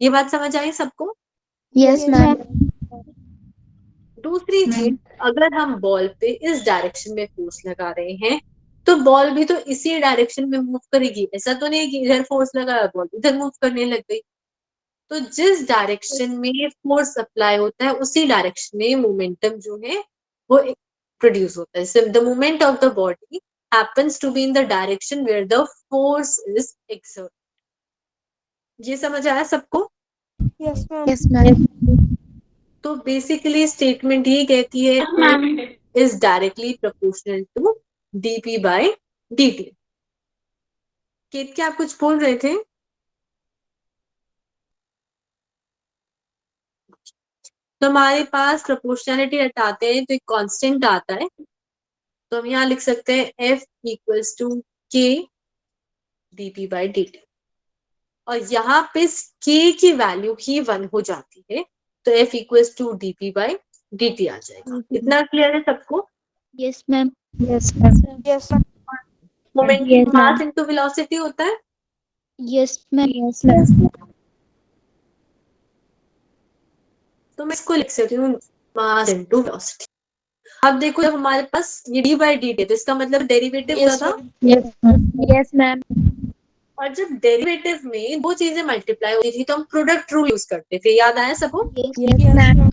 ये बात समझ आई सबको? Yes ma'am. दूसरी चीज, अगर हम बॉल पे इस डायरेक्शन में फोर्स लगा रहे हैं तो बॉल भी तो इसी डायरेक्शन में मूव करेगी। ऐसा तो नहीं कि इधर फोर्स लगाया बॉल इधर मूव करने लग गई। तो जिस डायरेक्शन में फोर्स अप्लाई होता है उसी डायरेक्शन में मोमेंटम जो है वो प्रोड्यूस होता है। So the movement of the body happens to be in the direction where the force is exert. ये समझ आया सबको? Yes ma'am. तो बेसिकली स्टेटमेंट ये कहती है is directly proportional to dp by dt। केत क्या आप कुछ बोल रहे थे? तो हमारे पास प्रोपोर्शनलिटी हटाते हैं तो एक कांस्टेंट आता है, तो हम यहाँ लिख सकते हैं F equals to K dp by dt। और यहाँ पे K की वैल्यू ही 1 हो जाती है तो F equals to dp by dt आ जाएगा। इतना क्लियर है सबको? Yes ma'am. Yes ma'am yes momentum mass into velocity होता है। Yes ma'am. तो मैं इसको लिख सकती हूँ मास इनटू वेलोसिटी। अब देखो जब हमारे पास ये d बाय dt है तो इसका मतलब डेरिवेटिव क्या था? Yes ma'am yes ma'am. और जब डेरिवेटिव में दो चीजें मल्टीप्लाई होती थी तो हम प्रोडक्ट रूल यूज करते थे। याद आया सबको? Yes ma'am.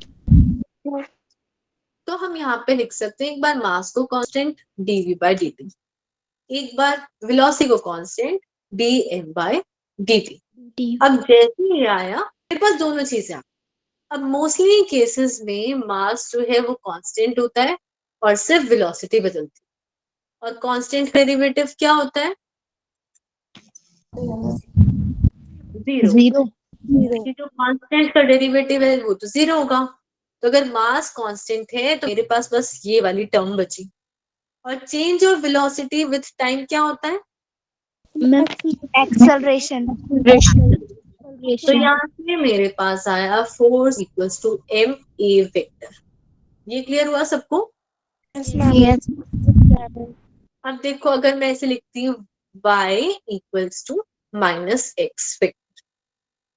तो हम यहाँ पे लिख सकते हैं एक बार मास को कांस्टेंट dv बाय dt, एक बार वेलोसिटी को कांस्टेंट dm बाय dt। अब जैसे ही आया मेरे पास दोनों चीजें आ। अब मोस्टली केसेस में मास जो है वो कांस्टेंट होता है और सिर्फ वेलोसिटी बदलती है। और कांस्टेंट डेरिवेटिव क्या होता है? जीरो। कि जो कांस्टेंट का डेरिवेटिव है वो तो जीरो होगा। तो अगर मास कांस्टेंट है तो मेरे पास बस ये वाली टर्म बची। और change of velocity with time क्या होता है? एक्सेलरेशन। तो यहाँ से मेरे पास आया force equals to m a vector. ये क्लियर हुआ सबको? यस। अब देखो अगर मैं ऐसे लिखती हूँ y equals to minus X vector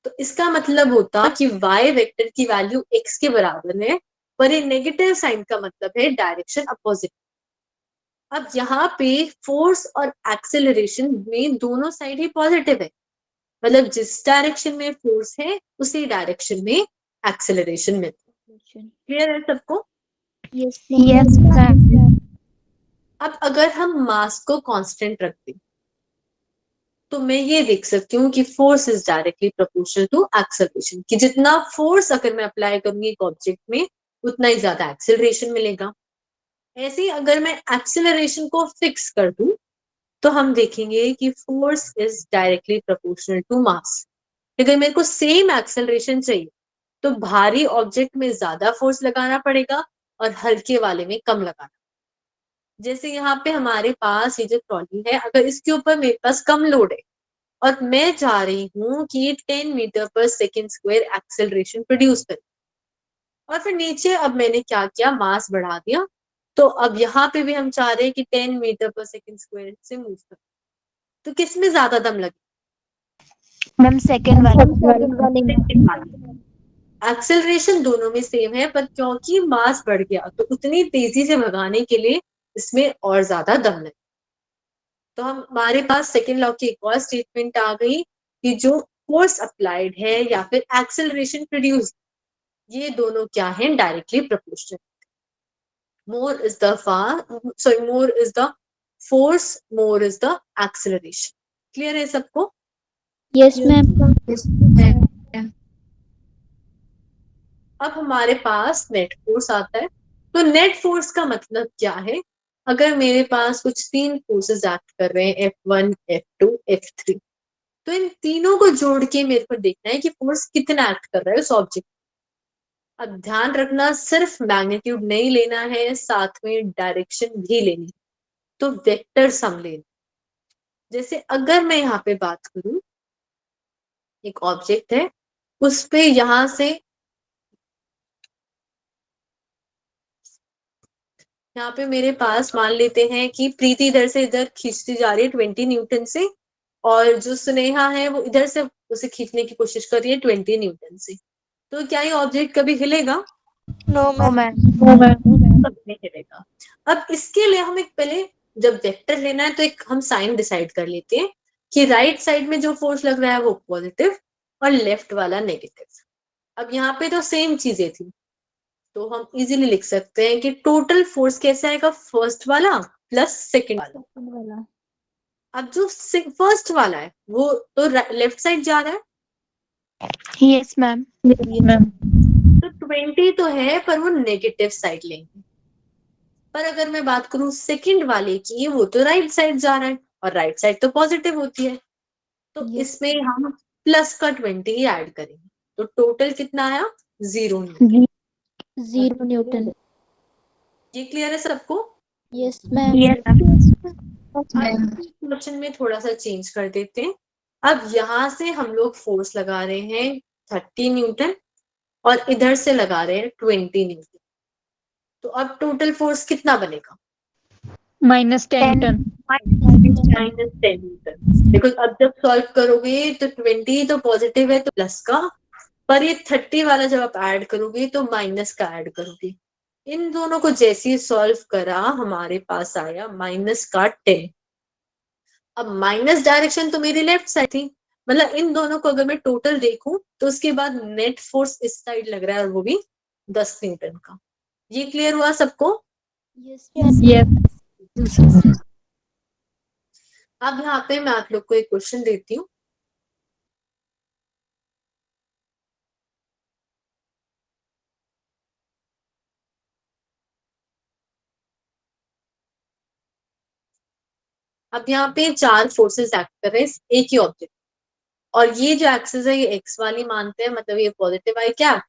तो इसका मतलब होता कि y वेक्टर की वैल्यू x के बराबर है, पर ये नेगेटिव साइन का मतलब है डायरेक्शन अपोजिट। अब यहाँ पे फोर्स और एक्सेलरेशन में दोनों साइड ही पॉजिटिव है, मतलब जिस डायरेक्शन में फोर्स है उसी डायरेक्शन में एक्सेलरेशन में। क्लियर है सबको? यस। अब अगर हम मास को कांस्टेंट रख दें तो मैं ये देख सकती हूँ कि force is directly proportional to acceleration, कि जितना फोर्स अगर मैं अप्लाई करूंगी एक ऑब्जेक्ट में उतना ही ज्यादा एक्सेलरेशन मिलेगा। ऐसे ही अगर मैं एक्सेलरेशन को फिक्स कर दूं तो हम देखेंगे कि force is directly proportional to mass. अगर मेरे को सेम एक्सेलरेशन चाहिए तो भारी ऑब्जेक्ट में ज्यादा फोर्स लगाना पड़ेगा और हल्के वाले में कम लगाना। जैसे यहाँ पे हमारे पास ये जो ट्रॉली है, अगर इसके ऊपर मेरे पास कम लोड है और मैं चाह रही हूँ कि ये 10 मीटर पर सेकेंड स्क्वायर एक्सेलरेशन प्रोड्यूस करे, और फिर नीचे अब मैंने क्या किया, मास बढ़ा दिया, तो अब यहाँ पे भी हम चाह रहे हैं कि 10 मीटर पर सेकेंड स्क्वायर से मूव करे, तो किस में ज्यादा दम लगे? मैम सेकंड वाली। एक्सेलरेशन दोनों में सेम है, पर क्योंकि मास बढ़ गया तो उतनी तेजी से भगाने के लिए इसमें और ज्यादा दम लगे। तो हमारे पास सेकेंड लॉ की एक और स्टेटमेंट आ गई कि जो फोर्स अप्लाइड है या फिर एक्सेलरेशन प्रोड्यूस, ये दोनों क्या है, directly proportional. More is the more is the force, more is the acceleration. Clear है सबको? Yes ma'am. अब हमारे पास नेट फोर्स आता है। तो नेट फोर्स का मतलब क्या है? अगर मेरे पास कुछ तीन फोर्सेस एक्ट कर रहे हैं F1, F2, F3, तो इन तीनों को जोड़ के मेरे को देखना है कि फोर्स कितना एक्ट कर रहा है उस ऑब्जेक्ट। अब ध्यान रखना, सिर्फ मैग्नीट्यूड नहीं लेना है, साथ में डायरेक्शन भी लेनी है। तो वेक्टर सम लेना। जैसे अगर मैं यहाँ पे बात करूं, एक ऑब्जेक्ट है, उस पे यहां से यहाँ पे मेरे पास मान लेते हैं कि प्रीति इधर से इधर खींचती जा रही है 20 न्यूटन से, और जो सुनेहा है वो इधर से उसे खींचने की कोशिश कर रही है 20 न्यूटन से। तो क्या ये ऑब्जेक्ट कभी हिलेगा? No, no ma'am. मैम। कभी नहीं हिलेगा। अब इसके लिए हम एक पहले, जब वेक्टर लेना है तो एक हम साइन डिसाइड कर लेते हैं कि राइट साइड में जो फोर्स लग रहा है वो पॉजिटिव और लेफ्ट वाला नेगेटिव। अब यहाँ पे तो सेम चीजें थी, तो हम इजीली लिख सकते हैं कि टोटल फोर्स कैसे आएगा, फर्स्ट वाला प्लस सेकंड वाला। अब जो फर्स्ट वाला है वो तो लेफ्ट साइड जा रहा है, यस मैम। तो 20 तो है पर वो नेगेटिव साइड लेंगे। पर अगर मैं बात करूं सेकंड वाले की, वो तो राइट साइड जा रहा है और राइट साइड तो पॉजिटिव होती है, तो इसमें हम प्लस का 20 ही ऐड करेंगे। तो टोटल कितना आया? 0 न्यूटन। 0 Newton. ये क्लियर है सबको? Yes, ma'am. क्वेश्चन में थोड़ा सा चेंज कर देते हैं। अब यहाँ से हम लोग फोर्स लगा रहे हैं 30 न्यूटन और इधर से लगा रहे हैं 20 न्यूटन। तो अब टोटल फोर्स कितना बनेगा? -10 टन। -10 न्यूटन। देखो अब जब सॉल्व करोगे तो 20 तो पॉजिटिव है तो प्लस का, पर ये 30 वाला जब आप ऐड करोगे तो माइनस का ऐड करोगे। इन दोनों को जैसे ही सॉल्व करा हमारे पास आया -10। अब माइनस डायरेक्शन तो मेरी लेफ्ट साइड थी, मतलब इन दोनों को अगर मैं टोटल देखूं तो उसके बाद नेट फोर्स इस साइड लग रहा है और वो भी 10 न्यूटन का। ये क्लियर हुआ सबको? Yes, ma'am. यस। अब यहाँ पे मैं आप लोग को एक क्वेश्चन देती हूँ। अब यहाँ पे 4 फोर्सेस एक्ट कर रहे हैं एक ही ऑब्जेक्ट, और ये जो एक्सिस है ये एक्स वाली मानते हैं, मतलब ये पॉजिटिव आई कैप,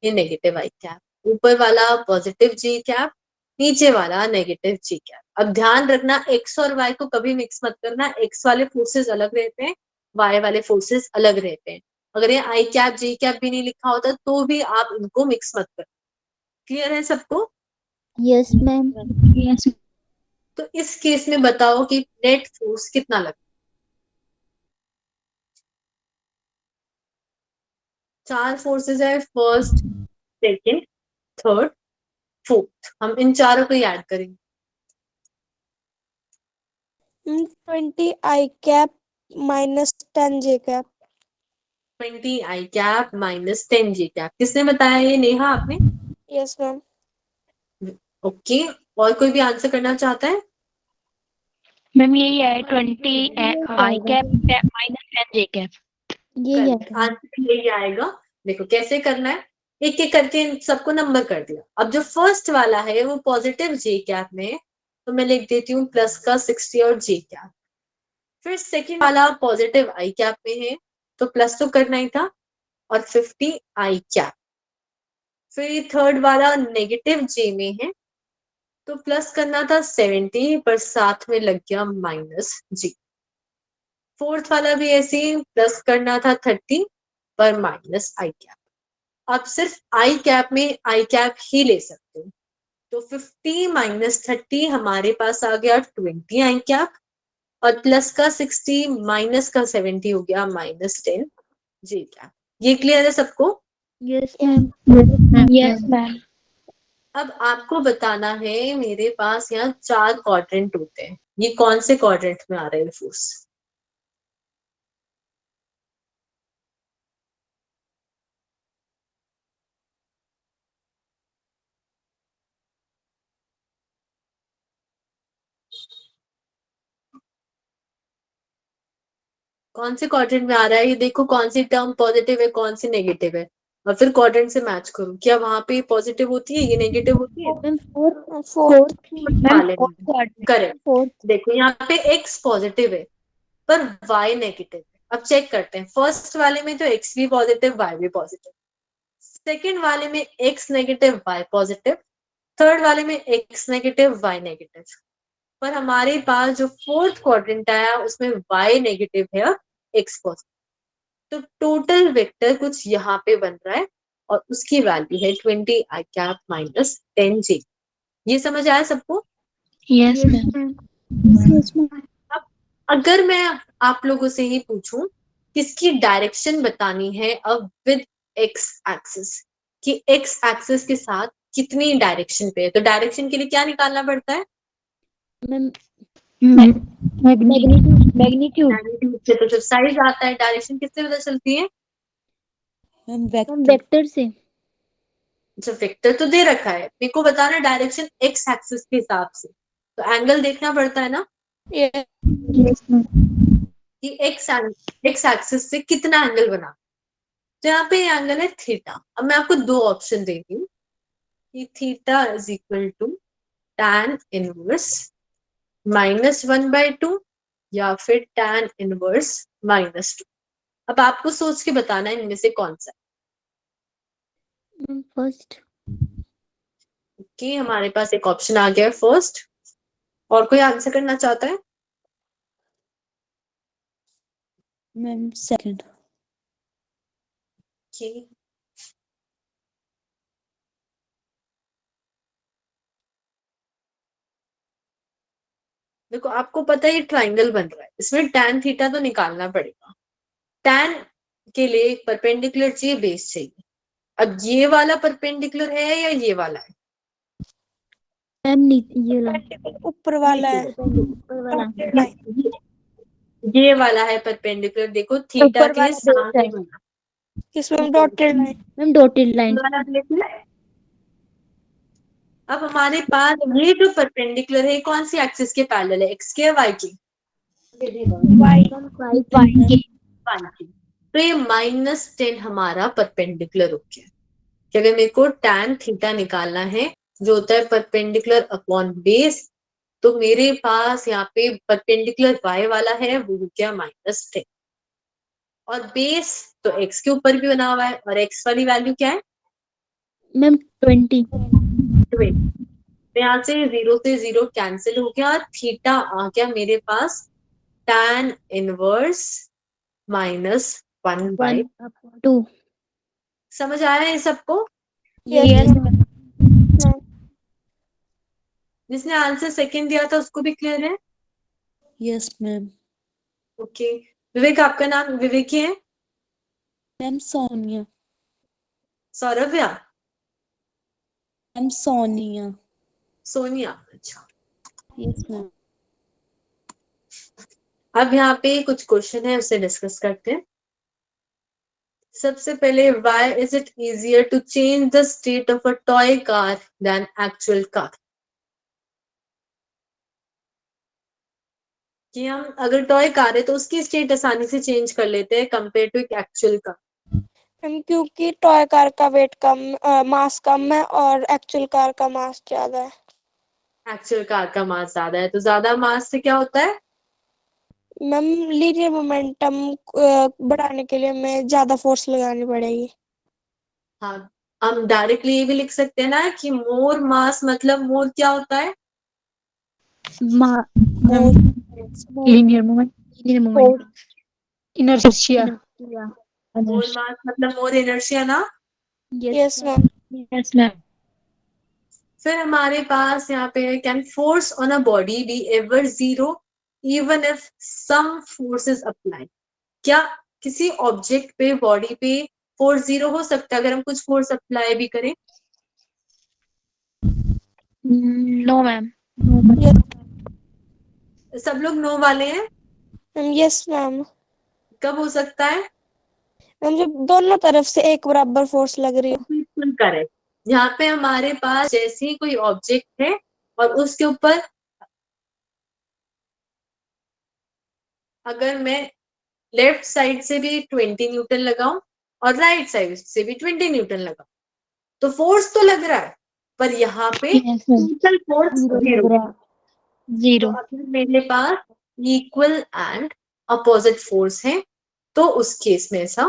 ये नेगेटिव आई कैप। ऊपर वाला पॉजिटिव जी कैप, नीचे वाला नेगेटिव जी कैप। अब ध्यान रखना एक्स और वाई को कभी मिक्स मत करना, एक्स वाले फोर्सेस अलग रहते हैं, वाई वाले फोर्सेस अलग रहते हैं। अगर ये आई कैप जी कैप भी नहीं लिखा होता तो भी आप इनको मिक्स मत करना। क्लियर है सबको? Yes, ma'am. तो इस केस में बताओ कि नेट फोर्स कितना लगता है? 4 फोर्सेस है, फर्स्ट, सेकंड, थर्ड, फोर्थ। हम इन चारों को ही ऐड करेंगे। 20 I cap minus 10 J cap. 20 I cap -10 ji cap. किसने बताया ये? नेहा आपने? Yes, ma'am. ओके, और कोई भी आंसर करना चाहता है? मैम यही है 20 आई कैप -10 जे कैप। यही है। आंसर यही आएगा। देखो कैसे करना है, एक एक करके इन सबको नंबर कर दिया। अब जो फर्स्ट वाला है वो पॉजिटिव जे कैप में है, तो मैं लिख देती हूँ प्लस का 60 और जे कैप। फिर सेकंड वाला पॉजिटिव आई कैप में है, तो प्लस तो करना ही था, और 50 आई कैप। फिर थर्ड वाला नेगेटिव जे में है, तो प्लस करना था 70 पर साथ में लग गया -G। फोर्थ वाला भी ऐसे ही प्लस करना था 30 पर -I कैप। आप सिर्फ आई कैप में आई कैप ही ले सकते हो, तो 50 - 30 हमारे पास आ गया 20 आई कैप, और प्लस का 60 माइनस का 70 हो गया -10 जी कैप। ये क्लियर है सबको? Yes, ma'am. Yes ma'am. अब आपको बताना है, मेरे पास यहाँ 4 क्वाड्रेंट होते हैं, ये कौन से क्वाड्रेंट में आ रहे हैं फोर्स? कौन से क्वाड्रेंट में आ रहा है ये देखो, कौन सी टर्म पॉजिटिव है कौन सी नेगेटिव है, और फिर क्वाड्रेंट से मैच करो। क्या वहां पे पॉजिटिव होती है, ये नेगेटिव होती है? Fourth. मैम वाले में करेक्ट। देखो यहाँ पे x पॉजिटिव है पर y नेगेटिव है, अब चेक करते हैं, फर्स्ट वाले में तो x भी पॉजिटिव y भी पॉजिटिव, सेकेंड वाले में x negative y positive, third वाले में x नेगेटिव y नेगेटिव, पर हमारे पास जो फोर्थ क्वाड्रेंट आया उसमें y नेगेटिव है और x पॉजिटिव, तो टोटल वेक्टर कुछ यहाँ पे बन रहा है और उसकी वैल्यू है 20 i कैप माइनस 10 j। ये समझ आया सबको? Yes ma'am. अब अगर मैं आप लोगों से ही पूछूं किसकी डायरेक्शन बतानी है अब विद एक्स एक्सिस, कि एक्स एक्सिस के साथ कितनी डायरेक्शन पे है, तो डायरेक्शन के लिए क्या निकालना पड़ता है? मैग्नीट्यूड। मैग्नीट्यूड से तो सिर्फ साइज आता है, डायरेक्शन किससे पता चलती है? वेक्टर से। जो वेक्टर तो दे रखा है, मेरे को बताना डायरेक्शन एक्स एक्सिस के हिसाब से, तो एंगल देखना पड़ता है ना यस मैम। कि एक्स एक्सिस से कितना एंगल बना, तो यहाँ पे एंगल है थीटा। अब मैं आपको दो ऑप्शन देती हूँ कि theta is equal to tan inverse -1/2 या फिर tan इनवर्स -2। अब आपको सोच के बताना है इनमें से कौन सा। फर्स्ट। कि हमारे पास एक ऑप्शन आ गया है फर्स्ट, और कोई आंसर करना चाहता है? Ma'am second. कि देखो आपको पता है ये ट्राइंगल बन रहा है, इसमें tan थीटा तो निकालना पड़ेगा, tan के लिए परपेंडिकुलर चाहिए, बेस चाहिए। अब ये वाला परपेंडिकुलर है या ये वाला है? मैम ये ऊपर वाला है। ऊपर वाला। ये वाला है परपेंडिकुलर, देखो थीटा ऊपर के वाला सामने बेस है। बना। इसमें dotted line. Ma'am dotted line. अब हमारे पास ये जो परपेंडिकुलर है कौन सी एक्सिस के पैरेलल है, एक्स के या वाई के? वाई। वाई के। वाई के। तो ये -10 हमारा परपेंडिकुलर हो गया, कि अगर मेरे को tan थीटा निकालना है जो होता है परपेंडिकुलर अपॉन बेस, तो मेरे पास यहाँ पे परपेंडिकुलर y वाला है वो हो गया -10, और बेस तो x के ऊपर भी बना हुआ है, और x वाली वैल्यू क्या है? मैम 20। 20। तो यहाँ से 0 से 0 कैंसिल हो गया, थीटा आ गया मेरे पास tan इनवर्स -1/2। 2। समझ आया है सबको? यस। जिसने आंसर सेकंड दिया था उसको भी क्लियर है? Yes ma'am. ओके, विवेक आपका नाम विवेक ही है? मैम सोनिया। सौरभ्या? मैम सोनिया। सोनिया? अच्छा। Yes ma'am. अब यहाँ पे कुछ क्वेश्चन है उसे डिस्कस करते हैं। सबसे पहले, why is it easier to change the state of a toy car than actual car? कि हम अगर टॉय कार है तो उसकी स्टेट आसानी से चेंज कर लेते हैं कंपेयर टू एक एक्चुअल कार। मैम क्योंकि टॉय कार का वेट कम, मास कम है और एक्चुअल कार का मास ज्यादा है। एक्चुअल कार का मास ज्यादा है, तो ज्यादा मास से क्या होता है? मैम लीनियर मोमेंटम बढ़ाने के लिए हमें ज्यादा फोर्स लगानी पड़ेगी। हाँ, हम डायरेक्टली ये भी लिख सकते हैं ना कि मोर मास मतलब मोर क्या होता है? Linear moment. Inertia. More mass मतलब मोर इनर्शिया ना। Yes ma'am. Yes ma'am. फिर हमारे पास यहाँ पे, can force on a body be ever zero even if some force is applied? क्या किसी ऑब्जेक्ट पे, बॉडी पे फोर्स जीरो हो सकता है अगर हम कुछ फोर्स अप्लाई भी करें? No ma'am. सब लोग नो वाले हैं? Ma'am yes ma'am. कब हो सकता है? मैम जब दोनों तरफ से एक बराबर फोर्स लग रही हो। बिल्कुल करेक्ट। यहाँ पे हमारे पास जैसे ही कोई ऑब्जेक्ट है और उसके ऊपर अगर मैं लेफ्ट साइड से भी 20 न्यूटन लगाऊं और राइट साइड से भी 20 न्यूटन लगाऊं, तो फोर्स तो लग रहा है, पर यहाँ पे टोटल फोर्स जीरो। तो जीरो। अगर मेरे पास इक्वल एंड अपोजिट फोर्स है तो उस केस में ऐसा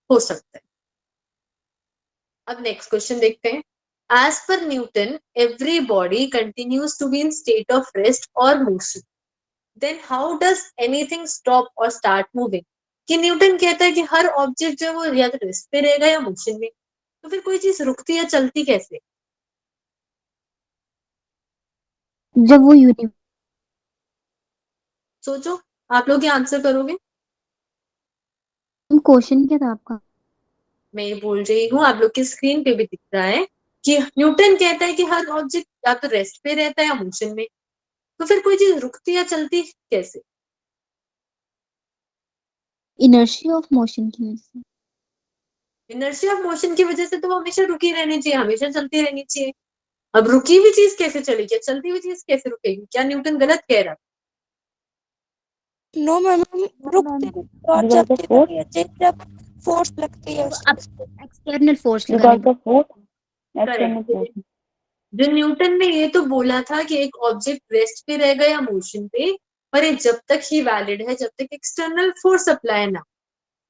हो सकता है। अब नेक्स्ट क्वेश्चन देखते हैं। As per Newton every body continues to be in state of rest or motion, then how does anything stop or start moving? कि न्यूटन कहता है कि हर ऑब्जेक्ट जो है वो या तो रेस्ट पे रहेगा या मोशन में, तो फिर कोई चीज रुकती या चलती कैसे? जब वो यूनिवर्स सोचो, आप लोग ये आंसर करोगे? क्वेश्चन क्या था आपका? मैं ये बोल रही हूँ, आप लोग की स्क्रीन पे भी दिख रहा है कि न्यूटन कहता है कि हर ऑब्जेक्ट या तो रेस्ट पे रहता है या मोशन में, तो फिर कोई चीज रुकती या चलती कैसे? इनर्शिया ऑफ मोशन की वजह से। इनर्शिया ऑफ मोशन की वजह से तो वो हमेशा रुकी रहनी चाहिए, हमेशा चलती रहनी चाहिए। अब रुकी हुई चीज कैसे चलेगी, चलती हुई चीज कैसे रुकेगी? क्या न्यूटन गलत कह रहा? नो मैम, हम रुकते रहते और चलती रहती है जब फोर्स लगती है उस चीज पे। एक्सटर्नल फोर्स लगाने करेक्ट। जो न्यूटन ने ये तो बोला था कि एक ऑब्जेक्ट रेस्ट पे रहेगा या मोशन पे, पर ये जब तक ही वैलिड है जब तक एक्सटर्नल फोर्स अप्लाई ना।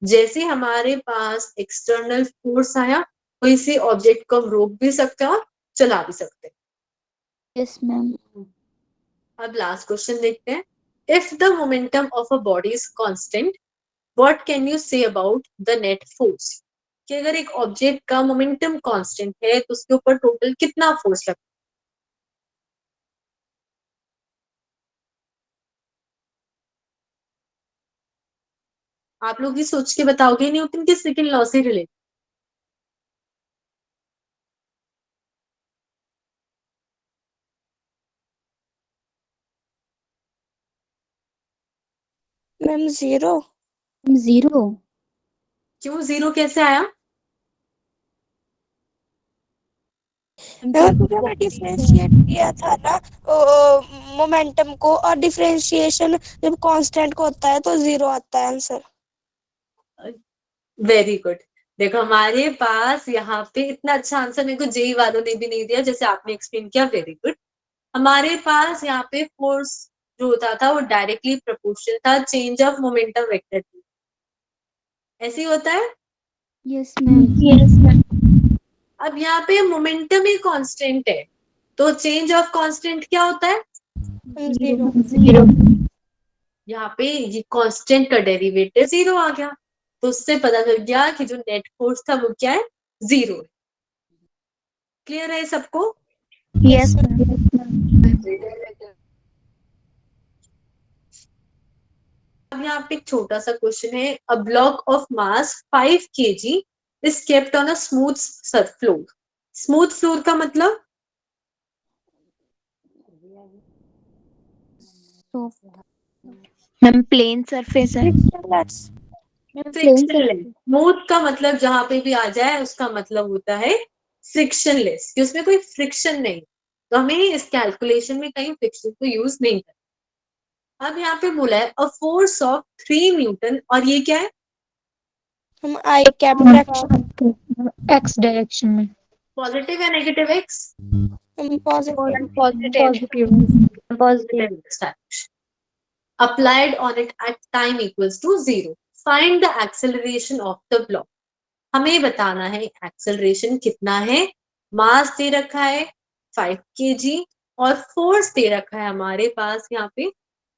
जैसे हमारे पास एक्सटर्नल फोर्स आया, तो इसी ऑब्जेक्ट को हम रोक भी सकते हैं और चला भी सकते हैं। Yes ma'am. अब लास्ट क्वेश्चन देखते हैं। If the momentum of a body is constant, what can you say about the net force? कि अगर एक ऑब्जेक्ट का मोमेंटम कांस्टेंट है तो उसके ऊपर टोटल कितना फोर्स लगता है? आप लोग ये सोच के बताओगे न्यूटन के सेकंड लॉ से रिलेटेड। Ma'am zero. जीरो। क्यों जीरो कैसे आया? मैम क्योंकि हमने डिफरेंशिएट किया था ना मोमेंटम को, और डिफरेंशिएशन जब कांस्टेंट को होता है तो जीरो आता है आंसर। Very good. देखो हमारे पास यहाँ पे इतना अच्छा आंसर मेरे को जेई वालों ने भी नहीं दिया जैसे आपने एक्सप्लेन किया, वेरी गुड। हमारे पास यहाँ पे फोर्स जो होता था वो डायरेक्टली प्रोपोर्शनल था चेंज ऑफ मोमेंटम वेक्टर की। ऐसे ही होता है। Yes ma'am. अब यहाँ पे मोमेंटम ही कांस्टेंट है, तो चेंज ऑफ कांस्टेंट क्या होता है? जीरो। जीरो। यहाँ पे ये कांस्टेंट का डेरिवेटिव जीरो आ गया, तो उससे पता चल गया कि जो नेट फोर्स था वो क्या है? जीरो है। क्लियर है सबको? Yes ma'am. अब यहाँ पे एक छोटा सा क्वेश्चन है। A block of mass 5 kg is kept on a smooth floor. Smooth floor का मतलब मैम प्लेन सरफेस है। फ्रिक्शनलेस। स्मूथ का मतलब जहां पे भी आ जाए उसका मतलब होता है फ्रिक्शनलेस, कि उसमें कोई फ्रिक्शन नहीं, तो हमें इस कैलकुलेशन में कहीं फ्रिक्शन को यूज नहीं करना। अब यहाँ पे बोला है अ फोर्स ऑफ 3 न्यूटन, और ये क्या है? हम आई कैप डायरेक्शन। एक्स डायरेक्शन में। पॉजिटिव या negative x? Positive. Positive. Positive x direction applied on it at time equals to 0. Find the acceleration of the block. हमें बताना है एक्सेलरेशन कितना है। मास दे रखा है 5 kg और फोर्स दे रखा है हमारे पास यहाँ पे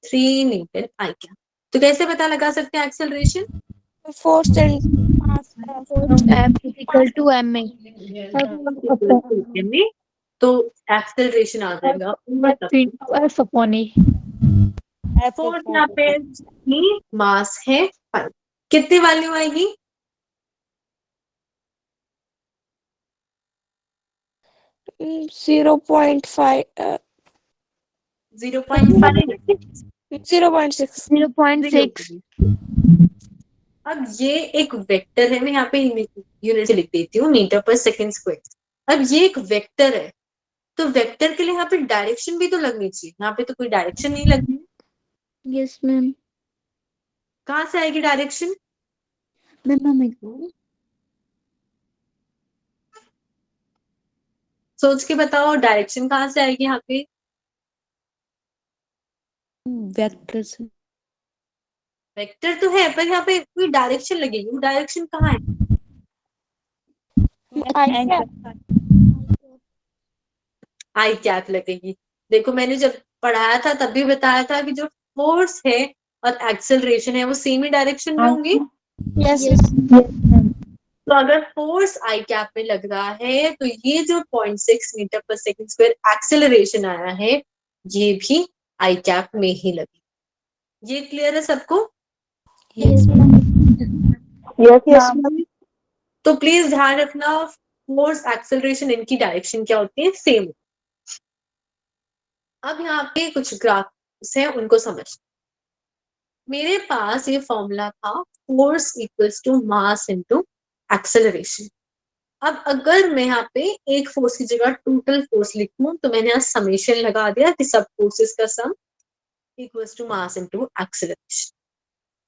3 न्यूटन आई क्या। तो कैसे पता लगा सकते हैं acceleration? Force and mass M equal to M में। तो एक्सेलरेशन आ जाएगा एफ अपॉन ए। फोर्स यहाँ पे मास है 5, कितनी वैल्यू आएगी? 0.5। 0.5। 0.6। 0.6। अब ये एक वेक्टर है, मैं यहाँ पे यूनिट लिख देती हूँ, मीटर पर सेकंड स्क्वायर। अब ये एक वेक्टर है, तो वेक्टर के लिए यहाँ पे डायरेक्शन भी तो लगनी चाहिए, यहाँ पे तो कोई डायरेक्शन नहीं लगी। Yes ma'am. कहाँ से आएगी डायरेक्शन? सोच के बताओ डायरेक्शन कहाँ से आएगी यहाँ पे? वेक्टर से। वेक्टर तो है पर यहाँ पे कोई डायरेक्शन लगेगी, वो डायरेक्शन कहाँ है? आई कैप लगेगी। देखो मैंने जब पढ़ाया था तब भी बताया था कि जो फोर्स है और एक्सेलरेशन है वो सेम ही डायरेक्शन में होंगे। यस तो अगर फोर्स आई कैप में लग रहा है तो ये जो 0.6 मीटर पर सेकंड स्क्वायर एक्सेलरेशन आया है ये भी आई कैप में ही लगी। ये क्लियर है सबको? यस तो प्लीज ध्यान रखना फोर्स एक्सेलरेशन इनकी डायरेक्शन क्या होती है, सेम। अब यहाँ पे कुछ ग्राफ्स हैं उनको समझ। मेरे पास ये फॉर्मूला था force equals to mass into acceleration. अब अगर मैं यहाँ पे एक फोर्स की जगह टोटल फोर्स लिखूं तो मैंने यहाँ समेशन लगा दिया कि सब फोर्सेस का sum equals to mass into acceleration.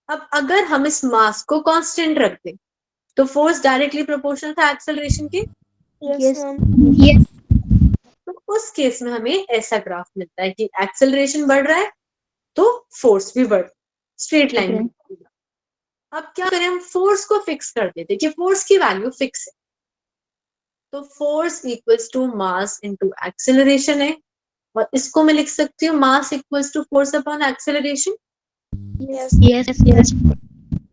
अब अगर हम इस मास को कांस्टेंट रख दें तो फोर्स डायरेक्टली प्रोपोर्शनल था एक्सेलरेशन के। यस मैम तो उस केस में हमें ऐसा ग्राफ मिलता है कि एक्सेलरेशन बढ़ रहा है तो फोर्स भी बढ़, स्ट्रेट लाइन में। अब क्या करें, हम फोर्स को फिक्स कर देते कि फोर्स की वैल्यू फिक्स है। तो force equals to mass into acceleration है और इसको मैं लिख सकती हूँ mass equals to force upon acceleration. Yes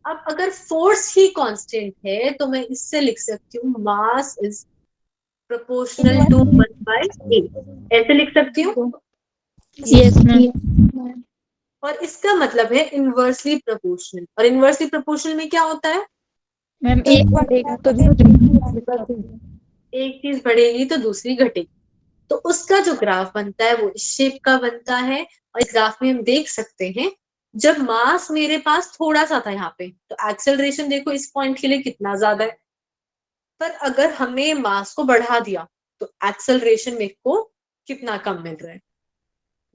अब अगर फोर्स ही कांस्टेंट है तो मैं इससे लिख सकती हूँ मास इज प्रोपोर्शनल टू 1/8, ऐसे लिख सकती हूँ। Yes ma'am. और इसका मतलब है इनवर्सली प्रोपोर्शनल, और इनवर्सली प्रोपोर्शनल में क्या होता है, मैम एक बढ़ेगा तो एक चीज बढ़ेगी तो दूसरी घटेगी। तो उसका जो ग्राफ बनता है वो इस शेप का बनता है। और इस ग्राफ में हम देख सकते हैं जब मास मेरे पास थोड़ा सा था यहाँ पे तो एक्सेलरेशन देखो इस पॉइंट के लिए कितना ज्यादा है, पर अगर हमने मास को बढ़ा दिया तो एक्सेलरेशन मेरे को कितना कम मिल रहा है।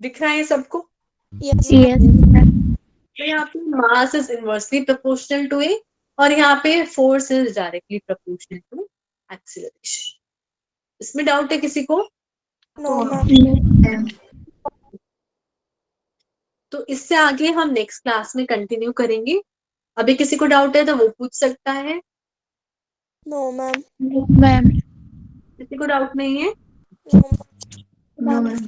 दिख रहा है सबको? यस तो यहाँ पे mass is inversely proportional to a और यहाँ पे force is directly proportional to acceleration. इसमें डाउट है किसी को? नो मैम तो इससे आगे हम नेक्स्ट क्लास में कंटिन्यू करेंगे। अभी किसी को डाउट है तो वो पूछ सकता है। No ma'am ma'am. किसी को डाउट नहीं है? No ma'am.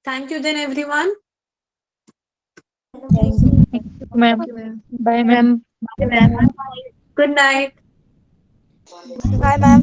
Thank you then everyone. Ma'am bye ma'am. Good night. Bye ma'am